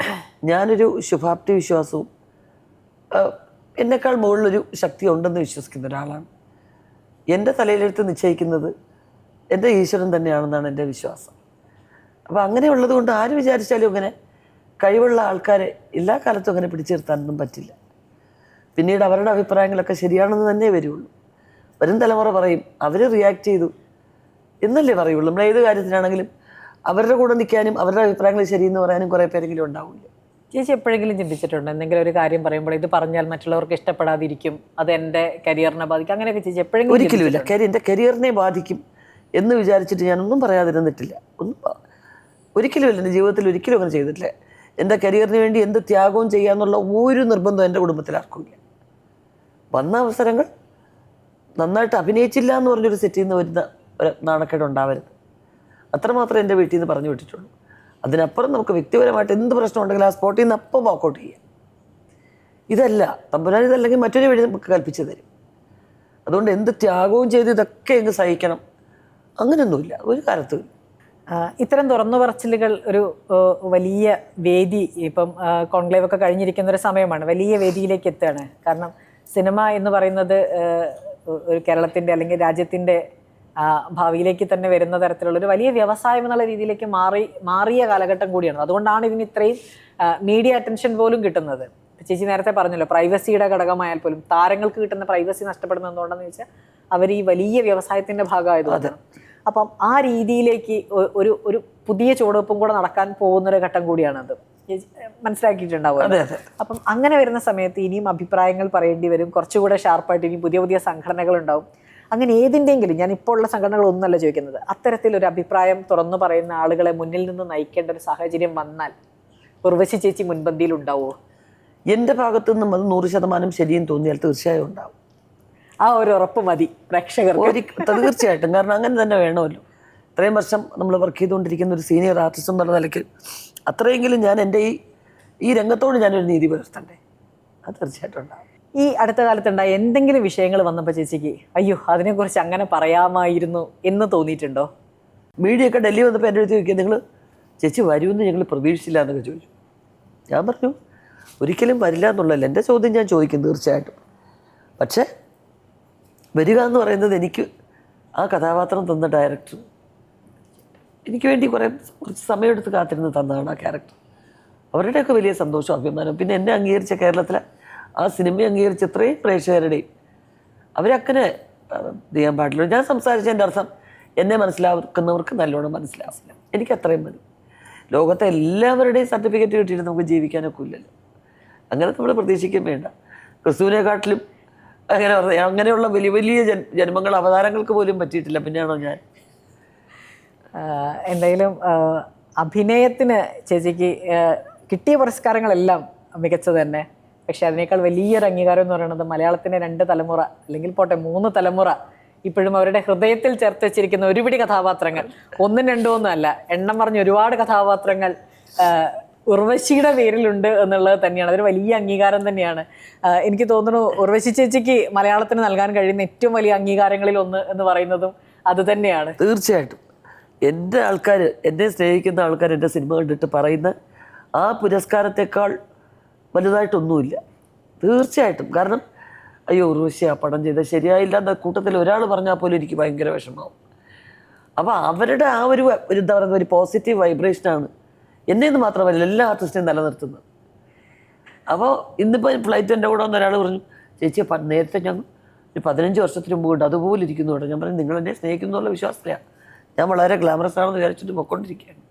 ഞാനൊരു ശുഭാപ്തി വിശ്വാസവും എന്നെക്കാൾ മുകളിലൊരു ശക്തി ഉണ്ടെന്ന് വിശ്വസിക്കുന്ന ഒരാളാണ്. എൻ്റെ തലയിലെടുത്ത് നിശ്ചയിക്കുന്നത് എൻ്റെ ഈശ്വരൻ തന്നെയാണെന്നാണ് എൻ്റെ വിശ്വാസം. അപ്പോൾ അങ്ങനെയുള്ളത് കൊണ്ട് ആര് വിചാരിച്ചാലും അങ്ങനെ കഴിവുള്ള ആൾക്കാരെ എല്ലാ കാലത്തും അങ്ങനെ പിടിച്ചു നിർത്താനൊന്നും പറ്റില്ല. പിന്നീട് അവരുടെ അഭിപ്രായങ്ങളൊക്കെ ശരിയാണെന്ന് തന്നെ വരുള്ളൂ. വരും തലമുറ പറയും അവർ റിയാക്ട് ചെയ്തു എന്നല്ലേ പറയുള്ളൂ. നമ്മൾ ഏത് കാര്യത്തിനാണെങ്കിലും അവരുടെ കൂടെ നിൽക്കാനും അവരുടെ അഭിപ്രായങ്ങൾ ശരിയെന്ന് പറയാനും കുറേ പേരെങ്കിലും ഉണ്ടാവില്ല. ചേച്ചി എപ്പോഴെങ്കിലും ചിന്തിച്ചിട്ടുണ്ടോ എന്തെങ്കിലും ഒരു കാര്യം പറയുമ്പോൾ ഇത് പറഞ്ഞാൽ മറ്റുള്ളവർക്ക് ഇഷ്ടപ്പെടാതിരിക്കും, അത് എൻ്റെ കരിയറിനെ ബാധിക്കും, അങ്ങനെയൊക്കെ ചേച്ചി എപ്പോഴെങ്കിലും? ഒരിക്കലുമില്ല. എൻ്റെ കരിയറിനെ ബാധിക്കും എന്ന് വിചാരിച്ചിട്ട് ഞാനൊന്നും പറയാതിരുന്നിട്ടില്ല. ഒരിക്കലുമില്ല. എൻ്റെ ജീവിതത്തിൽ ഒരിക്കലും അങ്ങനെ ചെയ്തിട്ടില്ല. എൻ്റെ കരിയറിന് വേണ്ടി എന്ത് ത്യാഗവും ചെയ്യാന്നുള്ള ഒരു നിർബന്ധം എൻ്റെ കുടുംബത്തിൽ ആർക്കുമില്ല. വന്ന അവസരങ്ങൾ നന്നായിട്ട് അഭിനയിച്ചില്ല എന്ന് പറഞ്ഞൊരു സെറ്റിൽ നിന്ന് വരുന്ന ഒരു നാണക്കേട് ഉണ്ടാവരുത്, അത്രമാത്രം എൻ്റെ വീട്ടിൽ നിന്ന് പറഞ്ഞു വിട്ടിട്ടുള്ളൂ. അതിനപ്പുറം നമുക്ക് വ്യക്തിപരമായിട്ട് എന്ത് പ്രശ്നം ഉണ്ടെങ്കിലും ആ സ്പോട്ടിൽ നിന്ന് അപ്പം വാക്കൗട്ട് ചെയ്യാം. ഇതല്ല തമ്പുരാൻ, ഇതല്ലെങ്കിൽ മറ്റൊരു വഴി നമുക്ക് കൽപ്പിച്ചു തരും. അതുകൊണ്ട് എന്ത് ത്യാഗവും ചെയ്ത് ഇതൊക്കെ എങ്ങ് സഹിക്കണം അങ്ങനെയൊന്നുമില്ല ഒരു കാലത്തും. ഇത്തരം തുറന്നു പറച്ചിലുകൾ ഒരു വലിയ വേദി, ഇപ്പം കോൺക്ലേവ് ഒക്കെ കഴിഞ്ഞിരിക്കുന്ന ഒരു സമയമാണ്, വലിയ വേദിയിലേക്ക് എത്തുകയാണ്. കാരണം സിനിമ എന്ന് പറയുന്നത് ഒരു കേരളത്തിൻ്റെ അല്ലെങ്കിൽ രാജ്യത്തിൻ്റെ ഭാവിയിലേക്ക് തന്നെ വരുന്ന തരത്തിലുള്ള ഒരു വലിയ വ്യവസായം എന്നുള്ള രീതിയിലേക്ക് മാറിയ കാലഘട്ടം കൂടിയാണ്. അതുകൊണ്ടാണ് ഇതിന് ഇത്രയും മീഡിയ അറ്റൻഷൻ പോലും കിട്ടുന്നത്. ചേച്ചി നേരത്തെ പറഞ്ഞല്ലോ, പ്രൈവസിയുടെ ഘടകമായാൽ പോലും താരങ്ങൾക്ക് കിട്ടുന്ന പ്രൈവസി നഷ്ടപ്പെടുന്നത് എന്തുകൊണ്ടെന്ന് വെച്ചാൽ അവർ ഈ വലിയ വ്യവസായത്തിൻ്റെ ഭാഗമായതുകൊണ്ടാണ്. അപ്പം ആ രീതിയിലേക്ക് ഒരു പുതിയ ചുവടുവെപ്പും കൂടെ നടക്കാൻ പോകുന്നൊരു ഘട്ടം കൂടിയാണത്, മനസ്സിലാക്കിയിട്ടുണ്ടാവും. അപ്പം അങ്ങനെ വരുന്ന സമയത്ത് ഇനിയും അഭിപ്രായങ്ങൾ പറയേണ്ടി വരും, കുറച്ചുകൂടെ ഷാർപ്പായിട്ട് ഇനി പുതിയ പുതിയ സംഘടനകൾ ഉണ്ടാവും. അങ്ങനെ ഏതിൻ്റെങ്കിലും, ഞാൻ ഇപ്പോൾ ഉള്ള സംഘടനകളൊന്നുമല്ല ചോദിക്കുന്നത്, അത്തരത്തിലൊരു അഭിപ്രായം തുറന്നു പറയുന്ന ആളുകളെ മുന്നിൽ നിന്ന് നയിക്കേണ്ട ഒരു സാഹചര്യം വന്നാൽ ഉർവശി ചേച്ചി മുൻപന്തിയിൽ ഉണ്ടാവുമോ? എൻ്റെ ഭാഗത്തു നിന്നും അത് 100% ശരിയെന്ന് തോന്നിയാൽ തീർച്ചയായും ഉണ്ടാവും. ആ ഒരു ഉറപ്പ് മതി പ്രേക്ഷകർക്ക്. തീർച്ചയായിട്ടും. കാരണം അങ്ങനെ തന്നെ വേണമല്ലോ. ഇത്രയും വർഷം നമ്മൾ വർക്ക് ചെയ്തുകൊണ്ടിരിക്കുന്ന ഒരു സീനിയർ ആർട്ടിസ്റ്റ് എന്നുള്ള നിലയ്ക്ക് അത്രയെങ്കിലും ഞാൻ എൻ്റെ ഈ രംഗത്തോട് ഞാനൊരു നീതി പുലർത്തണ്ടേ. അത് തീർച്ചയായിട്ടും ഉണ്ടാവും. ഈ അടുത്ത കാലത്തുണ്ടായ എന്തെങ്കിലും വിഷയങ്ങൾ വന്നപ്പോൾ ചേച്ചിക്ക് അയ്യോ അതിനെക്കുറിച്ച് അങ്ങനെ പറയാമായിരുന്നു എന്ന് തോന്നിയിട്ടുണ്ടോ? മീഡിയ ഒക്കെ ഡൽഹി വന്നപ്പോൾ എൻ്റെ അടുത്ത് ചോദിക്കുക, നിങ്ങൾ ചേച്ചി വരുമെന്ന് ഞങ്ങൾ പ്രതീക്ഷിച്ചില്ല എന്നൊക്കെ ചോദിച്ചു. ഞാൻ പറഞ്ഞു ഒരിക്കലും വരില്ല എന്നുള്ളതല്ല എൻ്റെ ചോദ്യം, ഞാൻ ചോദിക്കും തീർച്ചയായിട്ടും. പക്ഷേ വരിക എന്ന് പറയുന്നത് എനിക്ക് ആ കഥാപാത്രം തന്ന ഡയറക്ടർ എനിക്ക് വേണ്ടി കുറച്ച് സമയമെടുത്ത് കാത്തിരുന്ന് തന്നതാണ് ആ ക്യാരക്ടർ. അവരുടെയൊക്കെ വലിയ സന്തോഷം, അഭിമാനം. പിന്നെ എന്നെ അംഗീകരിച്ച കേരളത്തിലെ ആ സിനിമയെ അംഗീകരിച്ച ഇത്രയും പ്രേക്ഷകരുടെയും അവരങ്ങനെ ചെയ്യാൻ പാടില്ല. ഞാൻ സംസാരിച്ചതിൻ്റെ അർത്ഥം എന്നെ മനസ്സിലാക്കുന്നവർക്ക് നല്ലോണം മനസ്സിലാവില്ല. എനിക്ക് അത്രയും മതി. ലോകത്തെ എല്ലാവരുടെയും സർട്ടിഫിക്കറ്റ് കിട്ടിയിട്ട് നമുക്ക് ജീവിക്കാനൊക്കെ ഇല്ലല്ലോ. അങ്ങനെ നമ്മൾ പ്രതീക്ഷിക്കാൻ വേണ്ട. ക്രിസ്തുവിനെക്കാട്ടിലും അങ്ങനെയുള്ള വലിയ വലിയ ജന്മങ്ങൾ അവതാരങ്ങൾക്ക് പോലും പറ്റിയിട്ടില്ല. പിന്നെയാണോ ഞാൻ? എന്തായാലും അഭിനയത്തിന് ചേച്ചിക്ക് കിട്ടിയ പുരസ്കാരങ്ങളെല്ലാം മികച്ചത് തന്നെ. പക്ഷെ അതിനേക്കാൾ വലിയൊരു അംഗീകാരം എന്ന് പറയുന്നത് മലയാളത്തിൻ്റെ 2 തലമുറ അല്ലെങ്കിൽ പോട്ടെ 3 തലമുറ ഇപ്പോഴും അവരുടെ ഹൃദയത്തിൽ ചേർത്ത് വെച്ചിരിക്കുന്ന ഒരുപിടി കഥാപാത്രങ്ങൾ, 1ഉം 2ഉം ഒന്നുമല്ല, എണ്ണം പറഞ്ഞ ഒരുപാട് കഥാപാത്രങ്ങൾ ഉർവശിയുടെ പേരിലുണ്ട് എന്നുള്ളത് തന്നെയാണ്. അതൊരു വലിയ അംഗീകാരം തന്നെയാണ്. എനിക്ക് തോന്നുന്നു ഉർവശി ചേച്ചിക്ക് മലയാളത്തിന് നൽകാൻ കഴിയുന്ന ഏറ്റവും വലിയ അംഗീകാരങ്ങളിൽ ഒന്ന് എന്ന് പറയുന്നതും അത് തന്നെയാണ്. തീർച്ചയായിട്ടും. എൻ്റെ ആൾക്കാർ, എന്നെ സ്നേഹിക്കുന്ന ആൾക്കാർ എൻ്റെ സിനിമ കണ്ടിട്ട് പറയുന്ന ആ പുരസ്കാരത്തെക്കാൾ വലുതായിട്ടൊന്നുമില്ല. തീർച്ചയായിട്ടും. കാരണം അയ്യോ ഉർവശി ആ പടം ചെയ്താൽ ശരിയായില്ല എന്ന കൂട്ടത്തിൽ ഒരാൾ പറഞ്ഞാൽ പോലും എനിക്ക് ഭയങ്കര വിഷമമാവും. അപ്പോൾ അവരുടെ ആ ഒരു എന്താ പറയുന്ന ഒരു പോസിറ്റീവ് വൈബ്രേഷനാണ് എന്നെന്ന് മാത്രമല്ല എല്ലാ ആർട്ടിസ്റ്റിനെയും നിലനിർത്തുന്നത്. അപ്പോൾ ഇന്നിപ്പോൾ ഫ്ലൈറ്റ് എൻ്റെ കൂടെ വന്ന ഒരാൾ പറഞ്ഞു, ചേച്ചി നേരത്തെ ഞാൻ ഒരു 15 വർഷത്തിന് മുമ്പ് കൊണ്ട് അതുപോലെ ഇരിക്കുന്നു കേട്ടോ. ഞാൻ പറഞ്ഞു നിങ്ങൾ എന്നെ സ്നേഹിക്കുന്നുള്ള വിശ്വാസത്തിലാണ്. ഞാൻ വളരെ ഗ്ലാമറസ് ആണെന്ന് വിചാരിച്ചിട്ട് പൊയ്ക്കൊണ്ടിരിക്കുകയാണ്.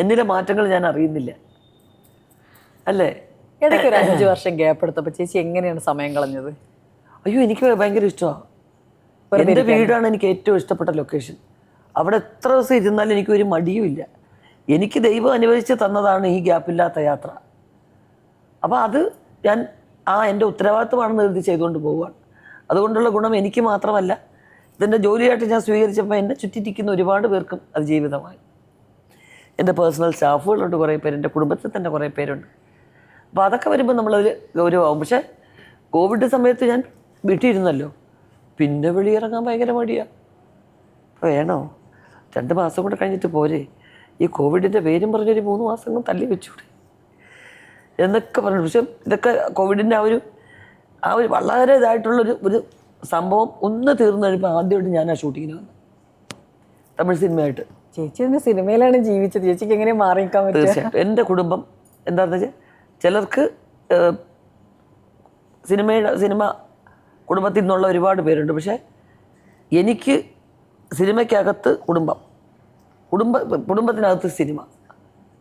എന്നിലെ മാറ്റങ്ങൾ ഞാൻ അറിയുന്നില്ല അല്ലേ. ഇടയ്ക്ക് ഒരു 5 വർഷം ഗ്യാപ്പ് എടുത്തപ്പോൾ ചേച്ചി എങ്ങനെയാണ് സമയം കളഞ്ഞത്? അയ്യോ എനിക്ക് ഭയങ്കര ഇഷ്ടമാണ്. എൻ്റെ വീടാണ് എനിക്ക് ഏറ്റവും ഇഷ്ടപ്പെട്ട ലൊക്കേഷൻ. അവിടെ എത്ര ദിവസം ഇരുന്നാലും എനിക്കൊരു മടിയുമില്ല. എനിക്ക് ദൈവം അനുവദിച്ച് തന്നതാണ് ഈ ഗ്യാപ്പില്ലാത്ത യാത്ര. അപ്പോൾ അത് ഞാൻ എൻ്റെ ഉത്തരവാദിത്വമാണെന്ന് കരുതി ചെയ്തുകൊണ്ട് പോവുകയാണ്. അതുകൊണ്ടുള്ള ഗുണം എനിക്ക് മാത്രമല്ല, ഇതിൻ്റെ ജോലിയായിട്ട് ഞാൻ സ്വീകരിച്ചപ്പോൾ എന്നെ ചുറ്റിരിക്കുന്ന ഒരുപാട് പേർക്കും അത് ജീവിതമായി. എൻ്റെ പേഴ്സണൽ സ്റ്റാഫുകളുണ്ട് കുറേ പേര്, എൻ്റെ കുടുംബത്തിൽ തന്നെ കുറേ പേരുണ്ട്. അപ്പോൾ അതൊക്കെ വരുമ്പോൾ നമ്മളതിൽ ഗൗരവമാകും. പക്ഷേ കോവിഡ് സമയത്ത് ഞാൻ വീട്ടിലിരുന്നല്ലോ, പിന്നെ വെളിയിറങ്ങാൻ ഭയങ്കര മടിയാണ്. അപ്പോൾ വേണോ 2 മാസം കൂടെ കഴിഞ്ഞിട്ട് പോരെ, ഈ കോവിഡിൻ്റെ പേരും പറഞ്ഞൊരു 3 മാസം കൊണ്ട് തള്ളി വെച്ചൂടെ എന്നൊക്കെ പറഞ്ഞു. പക്ഷെ ഇതൊക്കെ കോവിഡിൻ്റെ ആ ഒരു വളരെ ഇതായിട്ടുള്ളൊരു സംഭവം ഒന്ന് തീർന്നു കഴിയുമ്പോൾ ആദ്യമായിട്ട് ഞാൻ ആ ഷൂട്ടിങ്ങിന് വന്നു, തമിഴ് സിനിമയായിട്ട്. ചേച്ചി തന്നെ സിനിമയിലാണ് ജീവിച്ചത്, ചേച്ചിക്ക് എങ്ങനെ മാറി നിൽക്കാൻ പറ്റും? തീർച്ചയായിട്ടും എൻ്റെ കുടുംബം എന്താണെന്ന് വെച്ചാൽ, ചിലർക്ക് സിനിമ കുടുംബത്തിൽ നിന്നുള്ള ഒരുപാട് പേരുണ്ട്. പക്ഷേ എനിക്ക് സിനിമയ്ക്കകത്ത് കുടുംബത്തിനകത്ത് സിനിമ.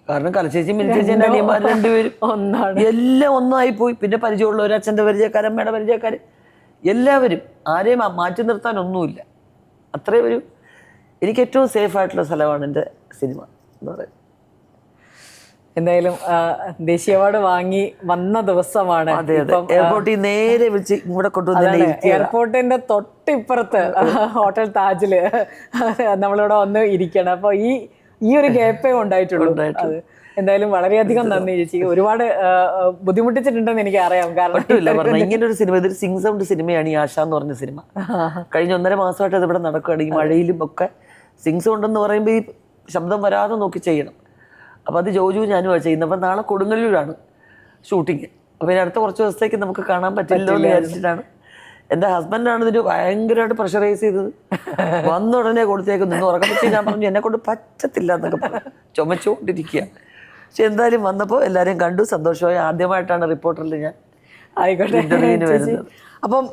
കാരണം കലച്ചേച്ചി മിനിച്ചേച്ചി എൻ്റെ അനിയന്മാർ 2 പേരും ഒന്നാണ്, എല്ലാം ഒന്നായിപ്പോയി. പിന്നെ പരിചയമുള്ളവർ, അച്ഛൻ്റെ പരിചയക്കാർ, അമ്മയുടെ പരിചയക്കാർ, എല്ലാവരും, ആരെയും മാറ്റി നിർത്താനൊന്നുമില്ല. അത്രയും എനിക്ക് ഏറ്റവും സേഫ് ആയിട്ടുള്ള സ്ഥലമാണ് എൻ്റെ സിനിമ എന്ന് പറയുന്നത്. എന്തായാലും ദേശീയ അവാർഡ് വാങ്ങി വന്ന ദിവസമാണ്. എയർപോർട്ടിൽ നേരെ വിളിച്ച് ഇവിടെ കൊണ്ടുവന്ന് എയർപോർട്ടിന്റെ തൊട്ടിപ്പുറത്ത് ഹോട്ടൽ താജില് നമ്മളിവിടെ വന്ന് ഇരിക്കണം. അപ്പൊ ഈ ഒരു ഗ്യാപ്പേ ഉണ്ടായിട്ടുള്ളൂ. എന്തായാലും വളരെയധികം നന്ദി ചേച്ചി. ഒരുപാട് ബുദ്ധിമുട്ടിച്ചിട്ടുണ്ടെന്ന് എനിക്ക് അറിയാം. കാരണം ഇങ്ങനെ ഒരു സിനിമ, ഇതൊരു സിംഗ് സൗണ്ട് സിനിമയാണ് ഈ ആശ എന്ന് പറഞ്ഞ സിനിമ. കഴിഞ്ഞ 1.5 മാസമായിട്ട് അത് ഇവിടെ നടക്കുകയാണ്. ഈ മഴയിലും ഒക്കെ സിംഗ് സൗണ്ട് എന്ന് പറയുമ്പോൾ ഈ ശബ്ദം വരാതെ നോക്കി ചെയ്യണം. അപ്പോൾ അത് ജോജു ഞാനുമാണ് ചെയ്യുന്നത്. അപ്പം നാളെ കൊടുങ്ങല്ലൂരാണ് ഷൂട്ടിങ്. അപ്പോൾ ഇനി അടുത്ത കുറച്ച് ദിവസത്തേക്ക് നമുക്ക് കാണാൻ പറ്റില്ലല്ലോ എന്ന് വിചാരിച്ചിട്ടാണ്. എൻ്റെ ഹസ്ബൻഡാണ് ഇതിന് ഭയങ്കരമായിട്ട് പ്രഷറൈസ് ചെയ്തത്. വന്ന ഉടനെ കൊടുത്തേക്ക് നിന്ന് ഉറക്കം വെച്ച് ഞാൻ പറഞ്ഞു എന്നെ കൊണ്ട് പറ്റത്തില്ല എന്നൊക്കെ പറഞ്ഞു ചുമച്ചുകൊണ്ടിരിക്കുക. പക്ഷെ എന്തായാലും വന്നപ്പോൾ എല്ലാവരെയും കണ്ടു, സന്തോഷമായി. ആദ്യമായിട്ടാണ് റിപ്പോർട്ടറിൽ ഞാൻ ആയിക്കോട്ടെ വരുന്നത്. അപ്പം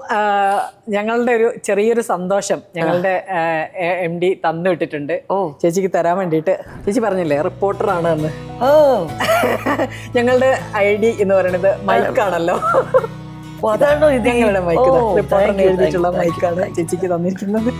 ഞങ്ങളുടെ ഒരു ചെറിയൊരു സന്തോഷം ഞങ്ങളുടെ MD തന്നു വിട്ടിട്ടുണ്ട് ചേച്ചിക്ക് തരാൻ വേണ്ടിയിട്ട്. ചേച്ചി പറഞ്ഞില്ലേ റിപ്പോർട്ടറാണ് എന്ന്. ഞങ്ങളുടെ ID എന്ന് പറയുന്നത് മൈക്കാണല്ലോ. അതാണോ ഇത്? ഞങ്ങളുടെ മൈക്ക് റിപ്പോർട്ടറിന് എഴുതിയിട്ടുള്ള മൈക്കാണ് ചേച്ചിക്ക് തന്നിരിക്കുന്നത്.